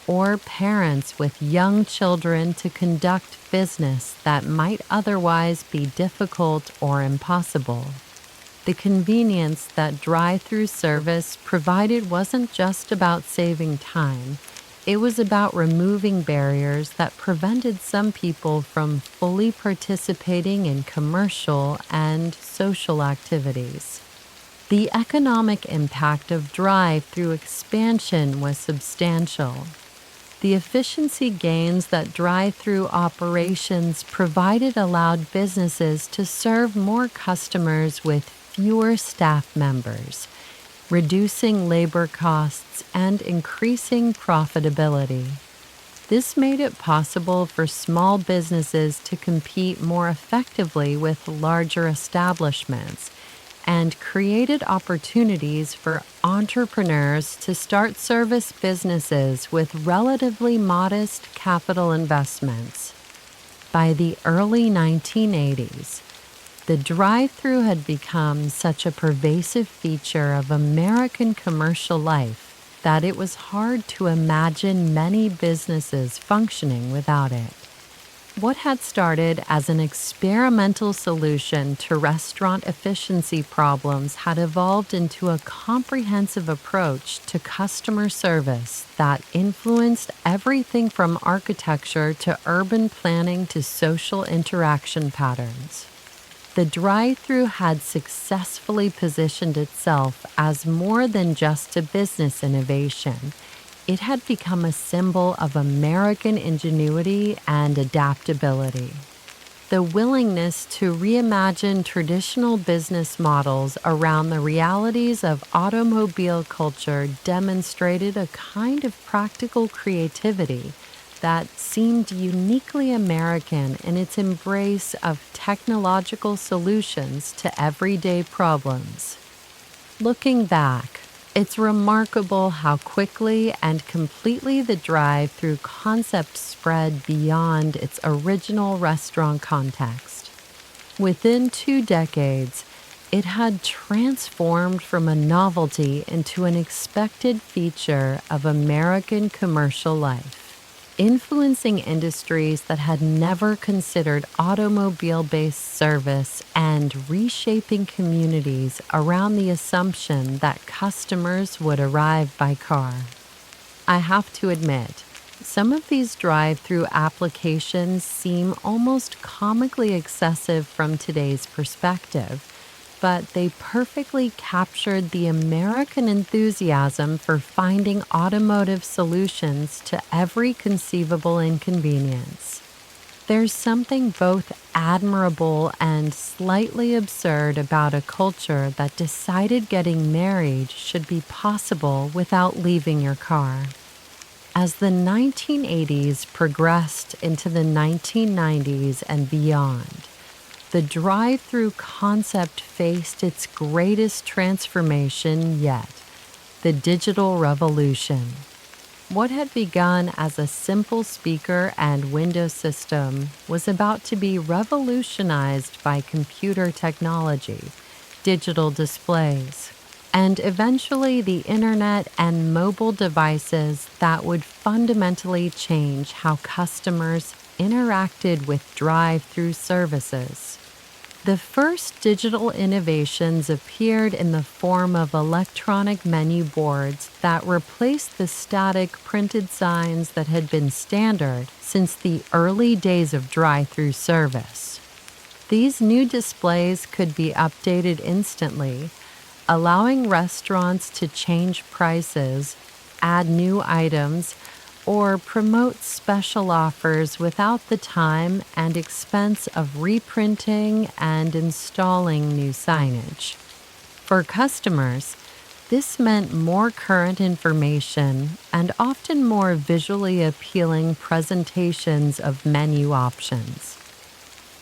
or parents with young children to conduct business that might otherwise be difficult or impossible. The convenience that drive-through service provided wasn't just about saving time. It was about removing barriers that prevented some people from fully participating in commercial and social activities. The economic impact of drive-through expansion was substantial. The efficiency gains that drive-through operations provided allowed businesses to serve more customers with fewer staff members, reducing labor costs and increasing profitability. This made it possible for small businesses to compete more effectively with larger establishments and created opportunities for entrepreneurs to start service businesses with relatively modest capital investments. By the early 1980s, The drive-thru had become such a pervasive feature of American commercial life that it was hard to imagine many businesses functioning without it. What had started as an experimental solution to restaurant efficiency problems had evolved into a comprehensive approach to customer service that influenced everything from architecture to urban planning to social interaction patterns. The drive-thru had successfully positioned itself as more than just a business innovation. It had become a symbol of American ingenuity and adaptability. The willingness to reimagine traditional business models around the realities of automobile culture demonstrated a kind of practical creativity that seemed uniquely American in its embrace of technological solutions to everyday problems. Looking back, it's remarkable how quickly and completely the drive-thru concept spread beyond its original restaurant context. Within 2 decades, it had transformed from a novelty into an expected feature of American commercial life, influencing industries that had never considered automobile-based service and reshaping communities around the assumption that customers would arrive by car. I have to admit, some of these drive-thru applications seem almost comically excessive from today's perspective, but they perfectly captured the American enthusiasm for finding automotive solutions to every conceivable inconvenience. There's something both admirable and slightly absurd about a culture that decided getting married should be possible without leaving your car. As the 1980s progressed into the 1990s and beyond, the drive-thru concept faced its greatest transformation yet, the digital revolution. What had begun as a simple speaker and window system was about to be revolutionized by computer technology, digital displays, and eventually the internet and mobile devices that would fundamentally change how customers interacted with drive-thru services. The first digital innovations appeared in the form of electronic menu boards that replaced the static printed signs that had been standard since the early days of drive-thru service. These new displays could be updated instantly, allowing restaurants to change prices, add new items, or promote special offers without the time and expense of reprinting and installing new signage. For customers, this meant more current information and often more visually appealing presentations of menu options.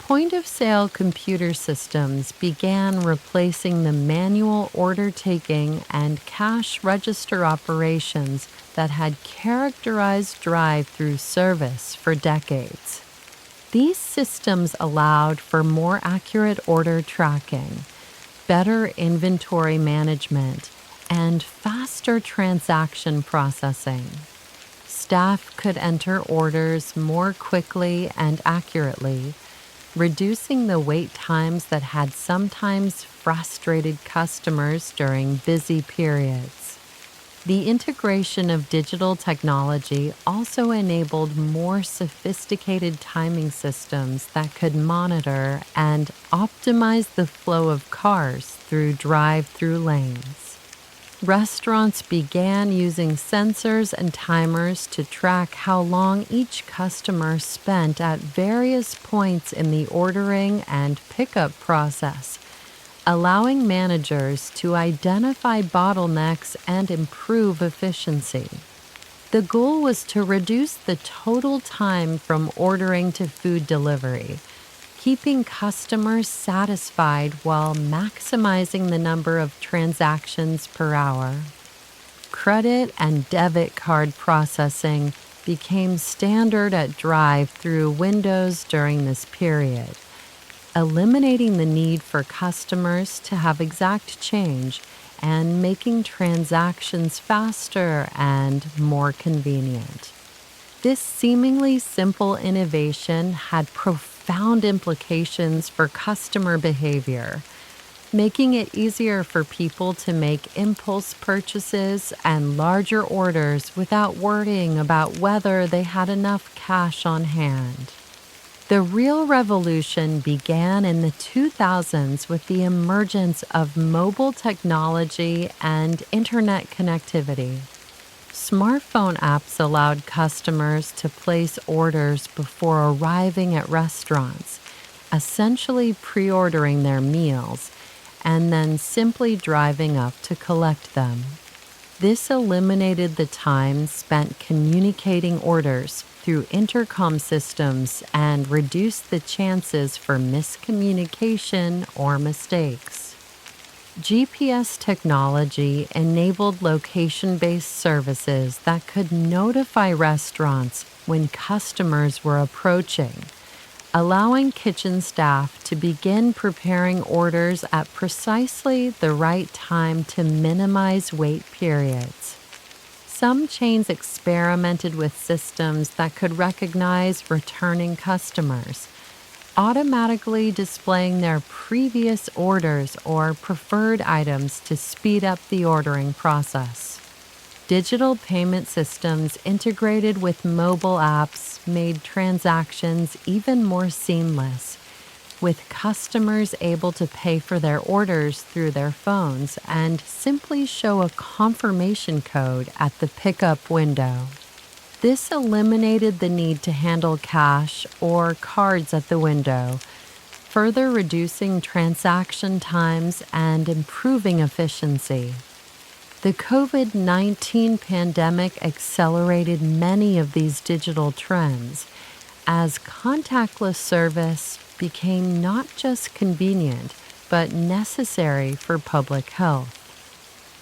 Point-of-sale computer systems began replacing the manual order-taking and cash register operations that had characterized drive-thru service for decades. These systems allowed for more accurate order tracking, better inventory management, and faster transaction processing. Staff could enter orders more quickly and accurately, reducing the wait times that had sometimes frustrated customers during busy periods. The integration of digital technology also enabled more sophisticated timing systems that could monitor and optimize the flow of cars through drive-thru lanes. Restaurants began using sensors and timers to track how long each customer spent at various points in the ordering and pickup process, allowing managers to identify bottlenecks and improve efficiency. The goal was to reduce the total time from ordering to food delivery, keeping customers satisfied while maximizing the number of transactions per hour. Credit and debit card processing became standard at drive-thru windows during this period, eliminating the need for customers to have exact change and making transactions faster and more convenient. This seemingly simple innovation had profound implications for customer behavior, making it easier for people to make impulse purchases and larger orders without worrying about whether they had enough cash on hand. The real revolution began in the 2000s with the emergence of mobile technology and internet connectivity. Smartphone apps allowed customers to place orders before arriving at restaurants, essentially pre-ordering their meals, and then simply driving up to collect them. This eliminated the time spent communicating orders through intercom systems and reduced the chances for miscommunication or mistakes. GPS technology enabled location-based services that could notify restaurants when customers were approaching, allowing kitchen staff to begin preparing orders at precisely the right time to minimize wait periods. Some chains experimented with systems that could recognize returning customers, automatically displaying their previous orders or preferred items to speed up the ordering process. Digital payment systems integrated with mobile apps made transactions even more seamless, with customers able to pay for their orders through their phones and simply show a confirmation code at the pickup window. This eliminated the need to handle cash or cards at the window, further reducing transaction times and improving efficiency. The COVID-19 pandemic accelerated many of these digital trends, as contactless service became not just convenient, but necessary for public health.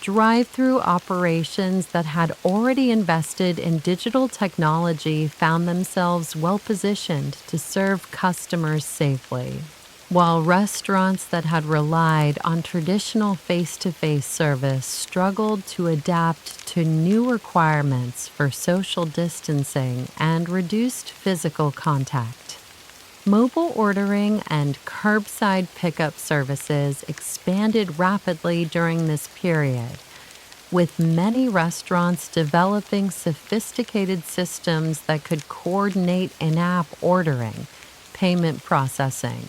Drive-thru operations that had already invested in digital technology found themselves well-positioned to serve customers safely, while restaurants that had relied on traditional face-to-face service struggled to adapt to new requirements for social distancing and reduced physical contact. Mobile ordering and curbside pickup services expanded rapidly during this period, with many restaurants developing sophisticated systems that could coordinate in-app ordering, payment processing,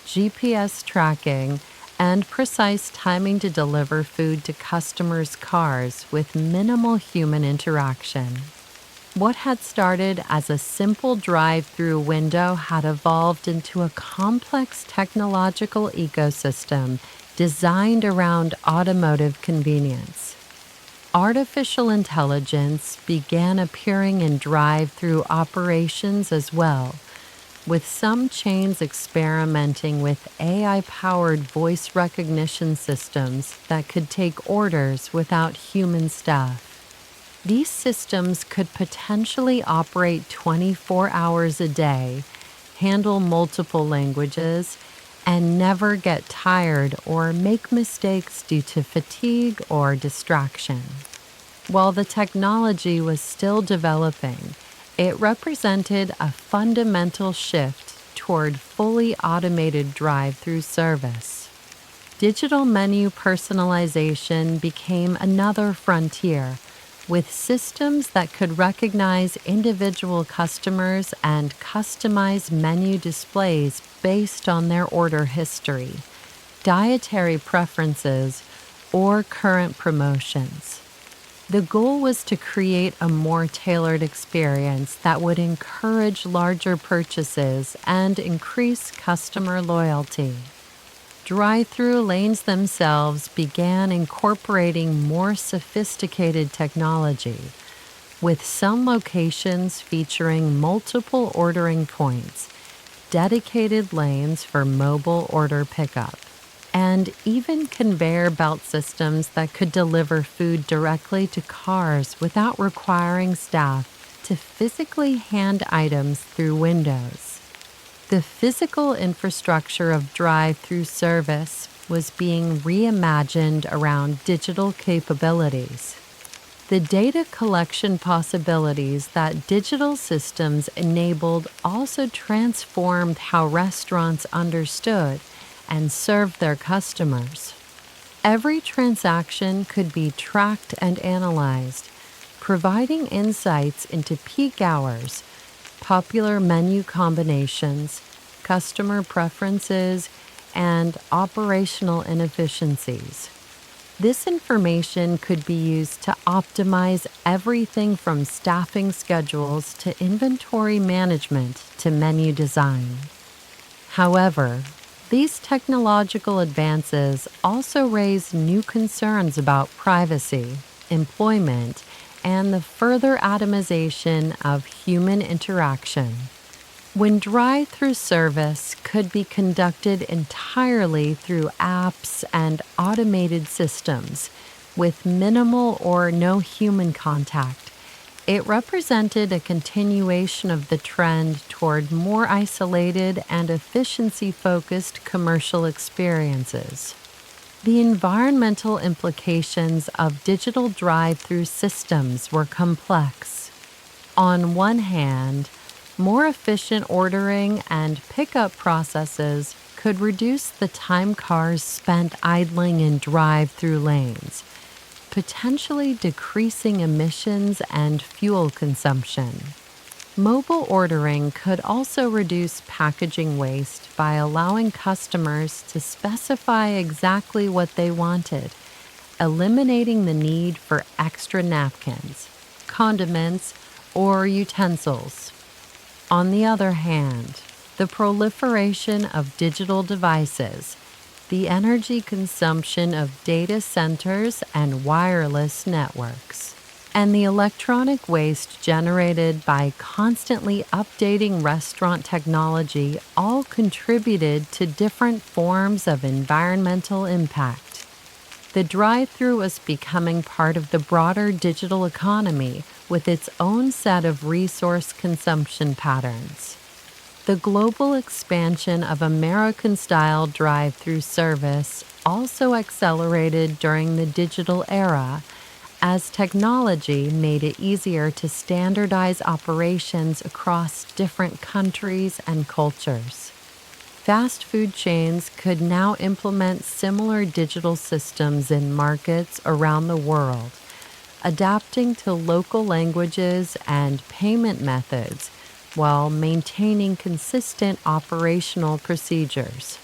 GPS tracking, and precise timing to deliver food to customers' cars with minimal human interaction. What had started as a simple drive-through window had evolved into a complex technological ecosystem designed around automotive convenience. Artificial intelligence began appearing in drive-through operations as well, with some chains experimenting with AI-powered voice recognition systems that could take orders without human staff. These systems could potentially operate 24 hours a day, handle multiple languages, and never get tired or make mistakes due to fatigue or distraction. While the technology was still developing, it represented a fundamental shift toward fully automated drive-through service. Digital menu personalization became another frontier, with systems that could recognize individual customers and customize menu displays based on their order history, dietary preferences, or current promotions. The goal was to create a more tailored experience that would encourage larger purchases and increase customer loyalty. Drive-through lanes themselves began incorporating more sophisticated technology, with some locations featuring multiple ordering points, dedicated lanes for mobile order pickup, and even conveyor belt systems that could deliver food directly to cars without requiring staff to physically hand items through windows. The physical infrastructure of drive-through service was being reimagined around digital capabilities. The data collection possibilities that digital systems enabled also transformed how restaurants understood and served their customers. Every transaction could be tracked and analyzed, providing insights into peak hours, popular menu combinations, customer preferences, and operational inefficiencies. This information could be used to optimize everything from staffing schedules to inventory management to menu design. However, these technological advances also raise new concerns about privacy, employment, and the further atomization of human interaction. When drive-through service could be conducted entirely through apps and automated systems with minimal or no human contact, it represented a continuation of the trend toward more isolated and efficiency-focused commercial experiences. The environmental implications of digital drive-through systems were complex. On one hand, more efficient ordering and pickup processes could reduce the time cars spent idling in drive-through lanes, potentially decreasing emissions and fuel consumption. Mobile ordering could also reduce packaging waste by allowing customers to specify exactly what they wanted, eliminating the need for extra napkins, condiments, or utensils. On the other hand, the proliferation of digital devices, the energy consumption of data centers and wireless networks, and the electronic waste generated by constantly updating restaurant technology all contributed to different forms of environmental impact. The drive-thru was becoming part of the broader digital economy with its own set of resource consumption patterns. The global expansion of American-style drive-thru service also accelerated during the digital era as technology made it easier to standardize operations across different countries and cultures. Fast food chains could now implement similar digital systems in markets around the world, adapting to local languages and payment methods while maintaining consistent operational procedures.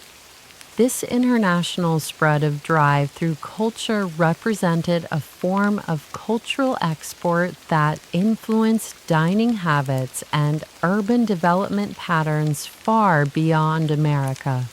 This international spread of drive-through culture represented a form of cultural export that influenced dining habits and urban development patterns far beyond America.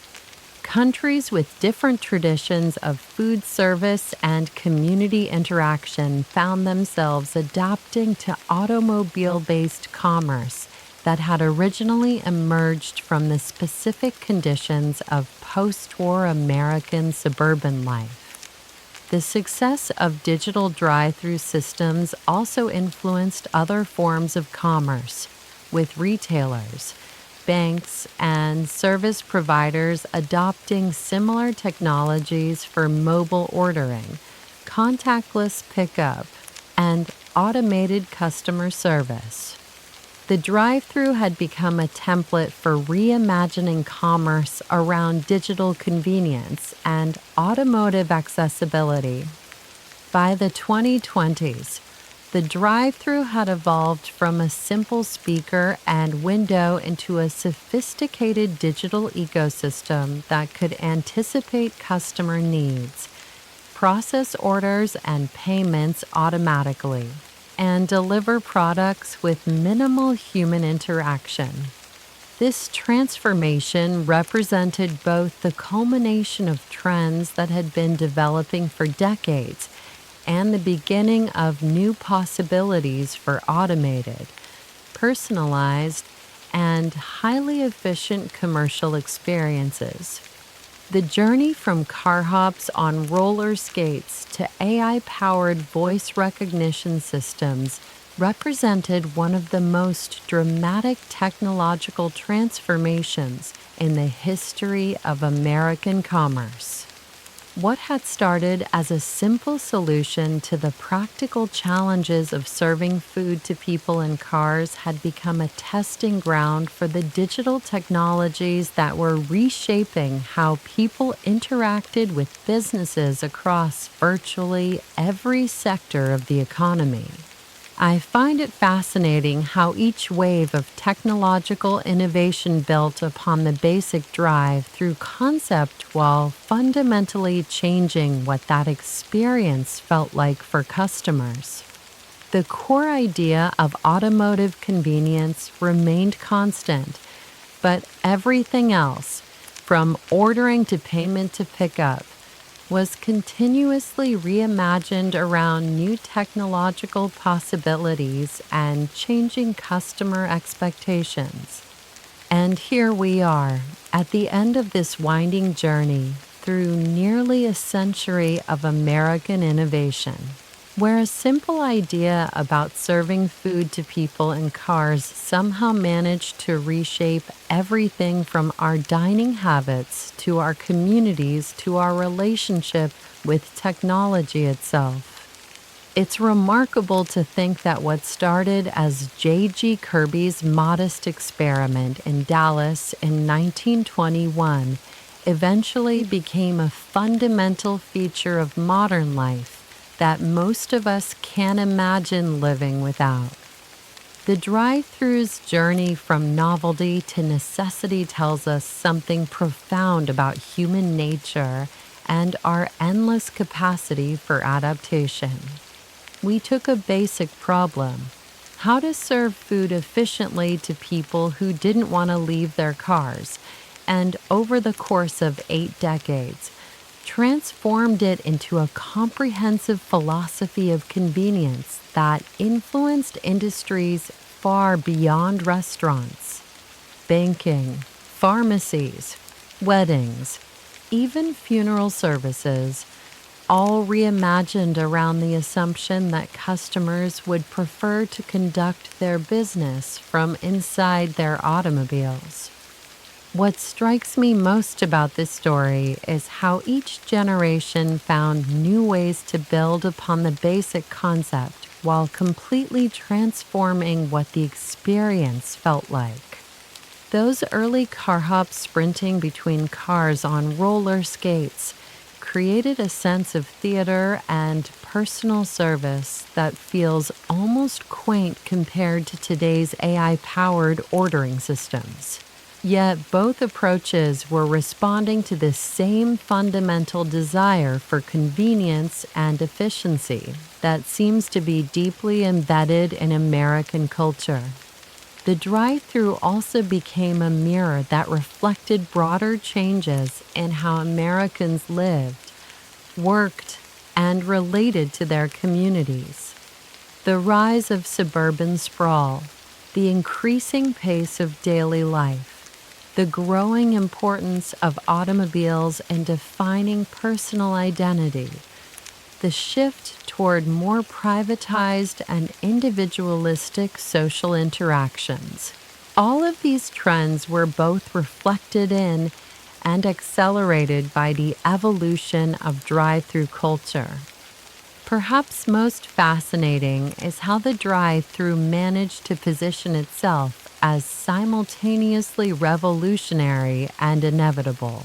Countries with different traditions of food service and community interaction found themselves adapting to automobile-based commerce that had originally emerged from the specific conditions of post-war American suburban life. The success of digital drive-through systems also influenced other forms of commerce, with retailers, banks, and service providers adopting similar technologies for mobile ordering, contactless pickup, and automated customer service. The drive-thru had become a template for reimagining commerce around digital convenience and automotive accessibility. By the 2020s, the drive-thru had evolved from a simple speaker and window into a sophisticated digital ecosystem that could anticipate customer needs, process orders and payments automatically, and deliver products with minimal human interaction. This transformation represented both the culmination of trends that had been developing for decades and the beginning of new possibilities for automated, personalized, and highly efficient commercial experiences. The journey from carhops on roller skates to AI-powered voice recognition systems represented one of the most dramatic technological transformations in the history of American commerce. What had started as a simple solution to the practical challenges of serving food to people in cars had become a testing ground for the digital technologies that were reshaping how people interacted with businesses across virtually every sector of the economy. I find it fascinating how each wave of technological innovation built upon the basic drive-through concept while fundamentally changing what that experience felt like for customers. The core idea of automotive convenience remained constant, but everything else, from ordering to payment to pickup, was continuously reimagined around new technological possibilities and changing customer expectations. And here we are, at the end of this winding journey through nearly a century of American innovation, where a simple idea about serving food to people in cars somehow managed to reshape everything from our dining habits to our communities to our relationship with technology itself. It's remarkable to think that what started as J.G. Kirby's modest experiment in Dallas in 1921 eventually became a fundamental feature of modern life that most of us can't imagine living without. The drive-thru's journey from novelty to necessity tells us something profound about human nature and our endless capacity for adaptation. We took a basic problem: how to serve food efficiently to people who didn't want to leave their cars, and over the course of 8 decades, transformed it into a comprehensive philosophy of convenience that influenced industries far beyond restaurants. Banking, pharmacies, weddings, even funeral services, all reimagined around the assumption that customers would prefer to conduct their business from inside their automobiles. What strikes me most about this story is how each generation found new ways to build upon the basic concept while completely transforming what the experience felt like. Those early carhops sprinting between cars on roller skates created a sense of theater and personal service that feels almost quaint compared to today's AI-powered ordering systems. Yet both approaches were responding to the same fundamental desire for convenience and efficiency that seems to be deeply embedded in American culture. The drive-thru also became a mirror that reflected broader changes in how Americans lived, worked, and related to their communities. The rise of suburban sprawl, the increasing pace of daily life, the growing importance of automobiles in defining personal identity, the shift toward more privatized and individualistic social interactions. All of these trends were both reflected in and accelerated by the evolution of drive-thru culture. Perhaps most fascinating is how the drive-thru managed to position itself as simultaneously revolutionary and inevitable.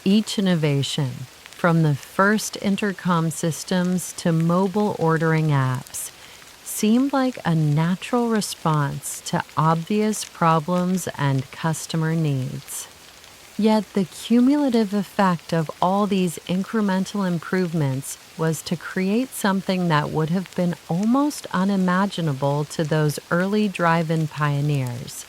Each innovation, from the first intercom systems to mobile ordering apps, seemed like a natural response to obvious problems and customer needs. Yet the cumulative effect of all these incremental improvements was to create something that would have been almost unimaginable to those early drive-in pioneers: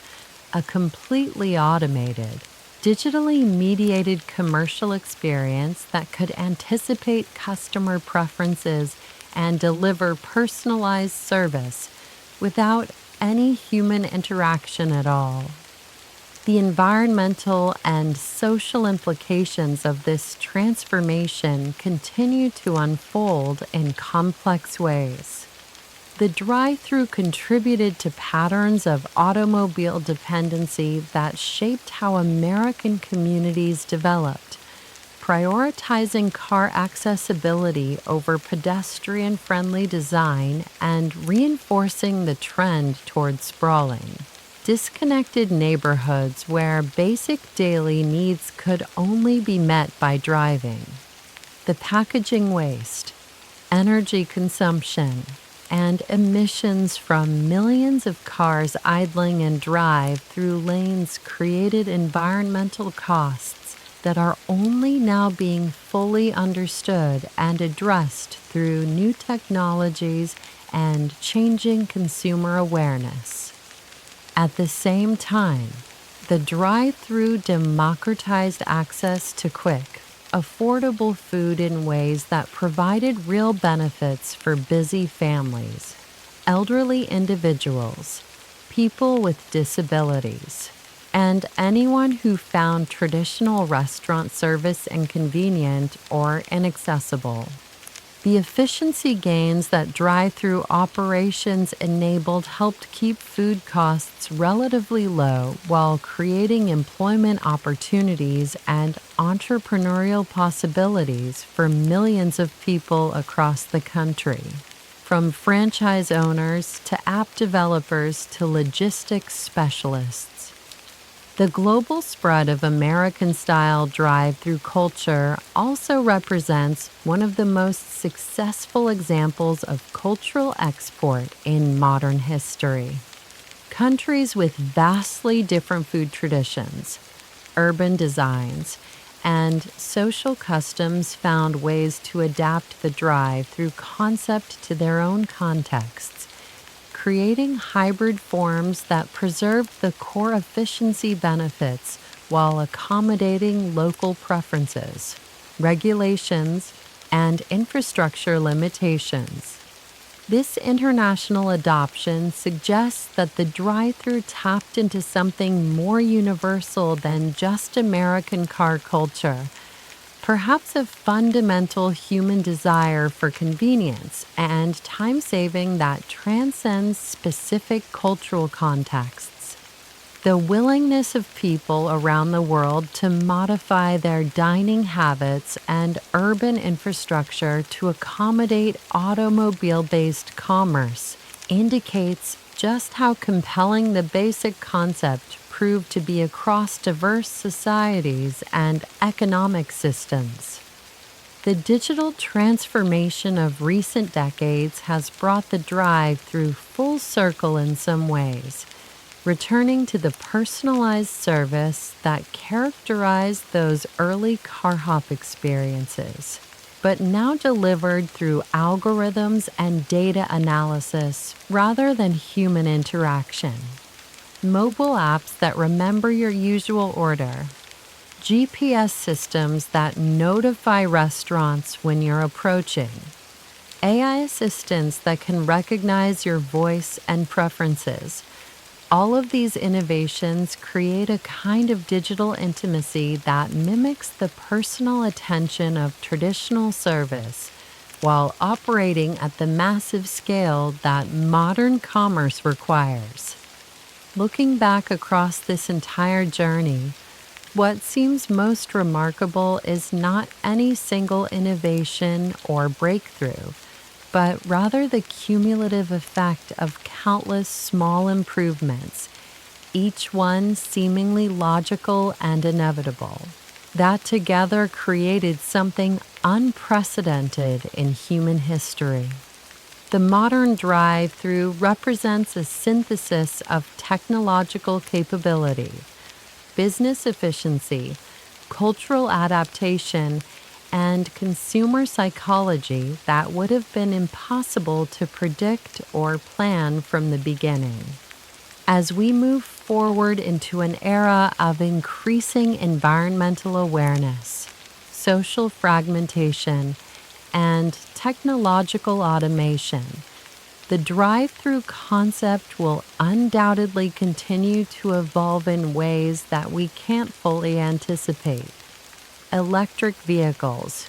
a completely automated, digitally mediated commercial experience that could anticipate customer preferences and deliver personalized service without any human interaction at all. The environmental and social implications of this transformation continue to unfold in complex ways. The drive-thru contributed to patterns of automobile dependency that shaped how American communities developed, prioritizing car accessibility over pedestrian-friendly design and reinforcing the trend toward sprawling, disconnected neighborhoods where basic daily needs could only be met by driving. The packaging waste, energy consumption, and emissions from millions of cars idling in drive-through lanes created environmental costs that are only now being fully understood and addressed through new technologies and changing consumer awareness. At the same time, the drive-through democratized access to quick, affordable food in ways that provided real benefits for busy families, elderly individuals, people with disabilities, and anyone who found traditional restaurant service inconvenient or inaccessible. The efficiency gains that drive-through operations enabled helped keep food costs relatively low while creating employment opportunities and entrepreneurial possibilities for millions of people across the country, from franchise owners to app developers to logistics specialists. The global spread of American-style drive-through culture also represents one of the most successful examples of cultural export in modern history. Countries with vastly different food traditions, urban designs, and social customs found ways to adapt the drive-through concept to their own contexts, creating hybrid forms that preserved the core efficiency benefits while accommodating local preferences, regulations, and infrastructure limitations. This international adoption suggests that the drive-through tapped into something more universal than just American car culture, perhaps a fundamental human desire for convenience and time-saving that transcends specific cultural contexts. The willingness of people around the world to modify their dining habits and urban infrastructure to accommodate automobile-based commerce indicates just how compelling the basic concept proved to be across diverse societies and economic systems. The digital transformation of recent decades has brought the drive-through full circle in some ways, returning to the personalized service that characterized those early car hop experiences, but now delivered through algorithms and data analysis rather than human interaction. Mobile apps that remember your usual order, GPS systems that notify restaurants when you're approaching, AI assistants that can recognize your voice and preferences. All of these innovations create a kind of digital intimacy that mimics the personal attention of traditional service while operating at the massive scale that modern commerce requires. Looking back across this entire journey, what seems most remarkable is not any single innovation or breakthrough, but rather the cumulative effect of countless small improvements, each one seemingly logical and inevitable, that together created something unprecedented in human history. The modern drive-through represents a synthesis of technological capability, business efficiency, cultural adaptation, and consumer psychology that would have been impossible to predict or plan from the beginning. As we move forward into an era of increasing environmental awareness, social fragmentation, and technological automation, the drive-through concept will undoubtedly continue to evolve in ways that we can't fully anticipate. Electric vehicles,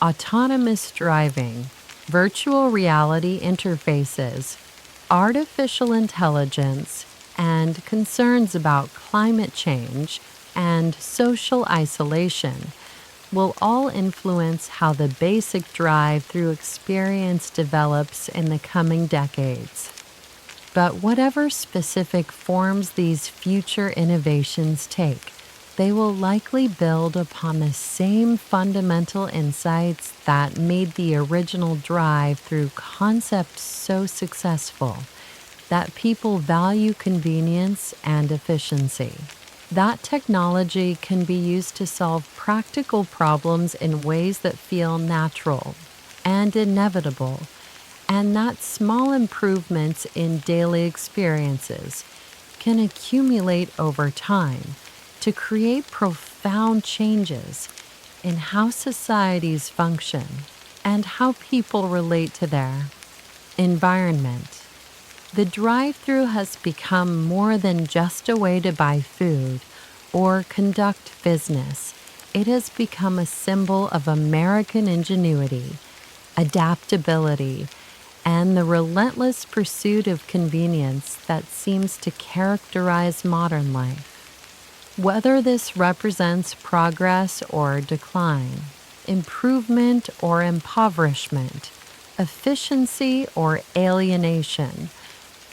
autonomous driving, virtual reality interfaces, artificial intelligence and concerns about climate change and social isolation will all influence how the basic drive-through experience develops in the coming decades. But whatever specific forms these future innovations take, they will likely build upon the same fundamental insights that made the original drive-through concept so successful, that people value convenience and efficiency. That technology can be used to solve practical problems in ways that feel natural and inevitable, and that small improvements in daily experiences can accumulate over time to create profound changes in how societies function and how people relate to their environment. The drive-thru has become more than just a way to buy food or conduct business. It has become a symbol of American ingenuity, adaptability, and the relentless pursuit of convenience that seems to characterize modern life. Whether this represents progress or decline, improvement or impoverishment, efficiency or alienation,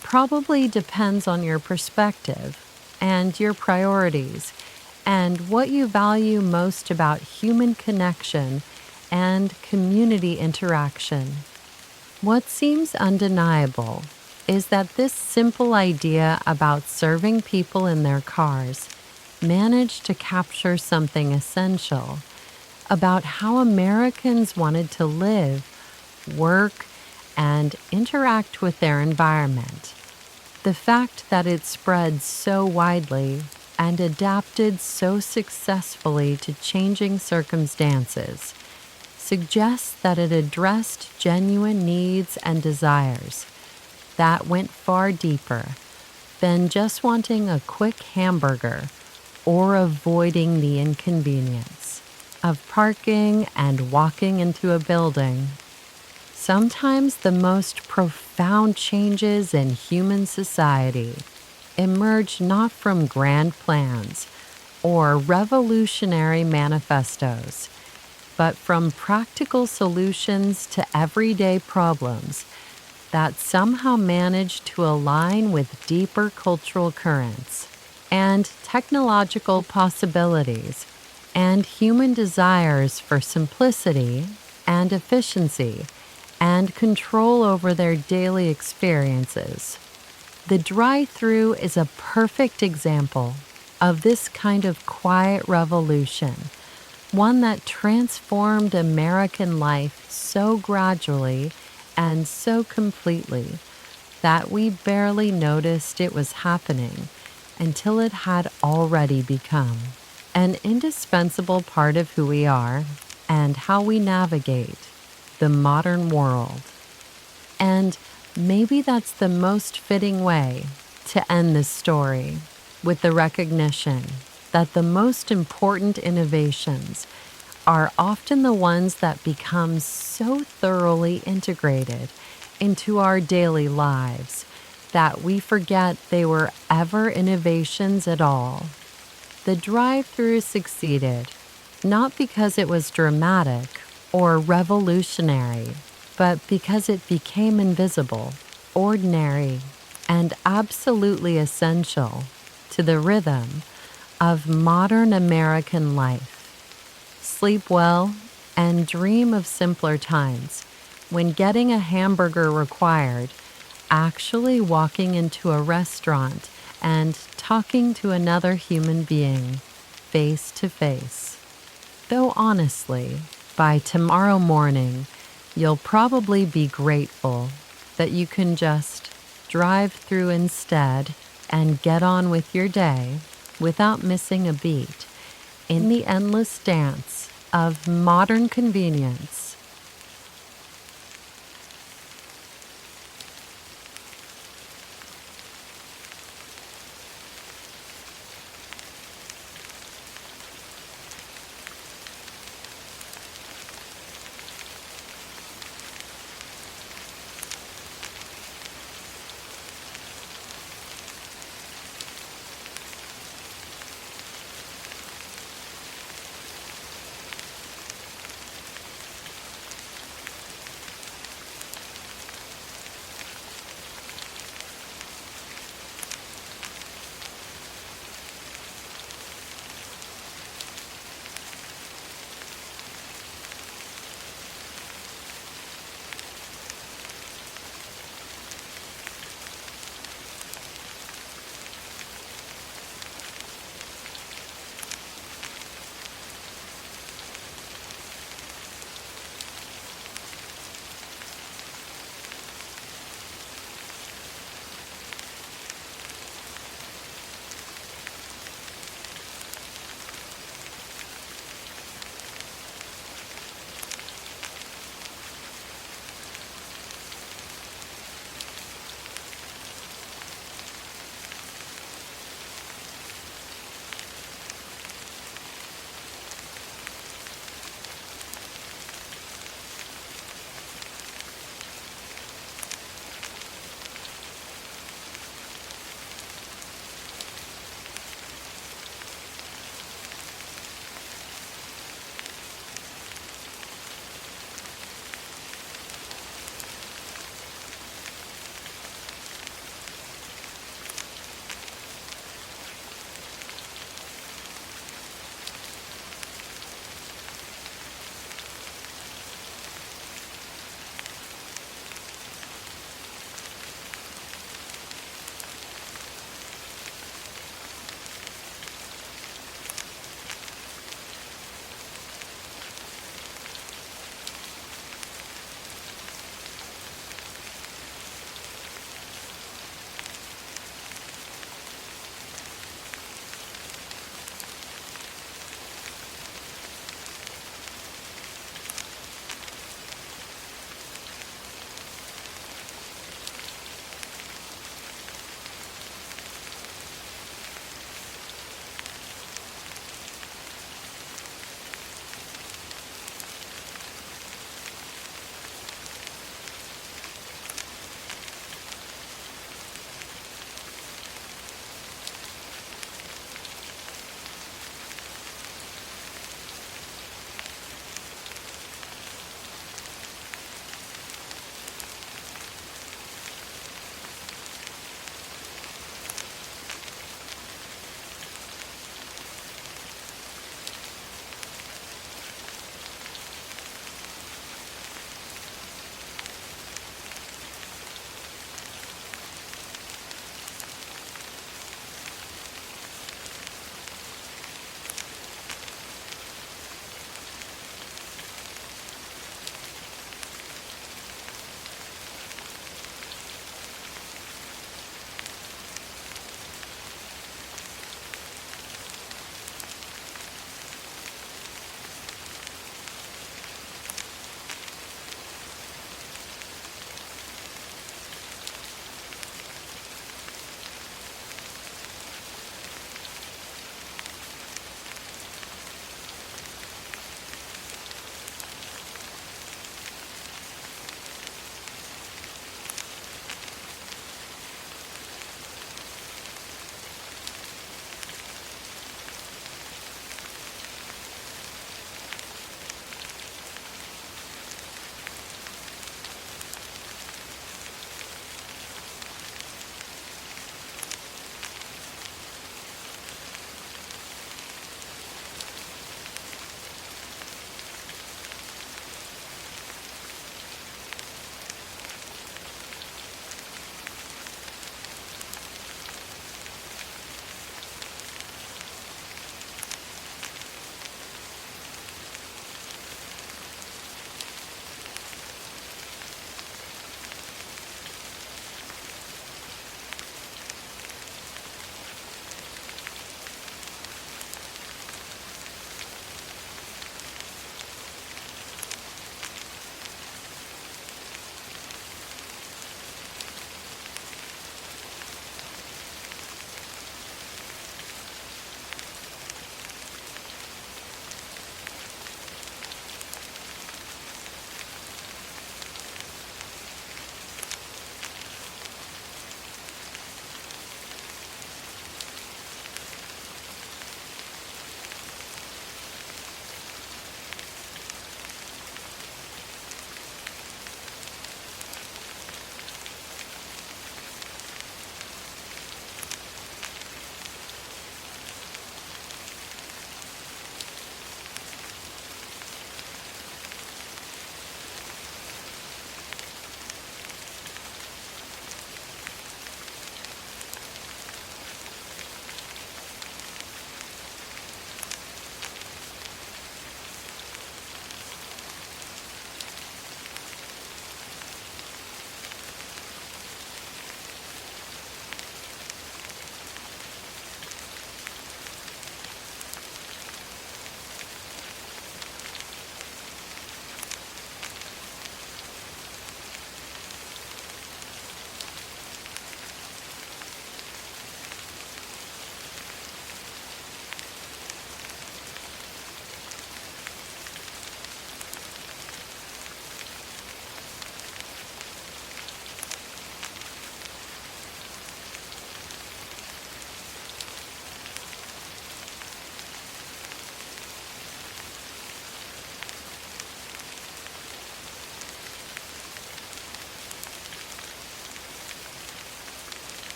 probably depends on your perspective and your priorities and what you value most about human connection and community interaction. What seems undeniable is that this simple idea about serving people in their cars managed to capture something essential about how Americans wanted to live, work, and interact with their environment. The fact that it spread so widely and adapted so successfully to changing circumstances suggests that it addressed genuine needs and desires that went far deeper than just wanting a quick hamburger or avoiding the inconvenience of parking and walking into a building. Sometimes the most profound changes in human society emerge not from grand plans or revolutionary manifestos, but from practical solutions to everyday problems that somehow manage to align with deeper cultural currents and technological possibilities and human desires for simplicity and efficiency and control over their daily experiences. The drive-thru is a perfect example of this kind of quiet revolution, one that transformed American life so gradually and so completely that we barely noticed it was happening until it had already become an indispensable part of who we are and how we navigate the modern world. And maybe that's the most fitting way to end this story, with the recognition that the most important innovations are often the ones that become so thoroughly integrated into our daily lives that we forget they were ever innovations at all. The drive-thru succeeded, not because it was dramatic or revolutionary, but because it became invisible, ordinary, and absolutely essential to the rhythm of modern American life. Sleep well and dream of simpler times when getting a hamburger required actually walking into a restaurant and talking to another human being face to face. Though honestly, by tomorrow morning, you'll probably be grateful that you can just drive through instead and get on with your day without missing a beat in the endless dance of modern convenience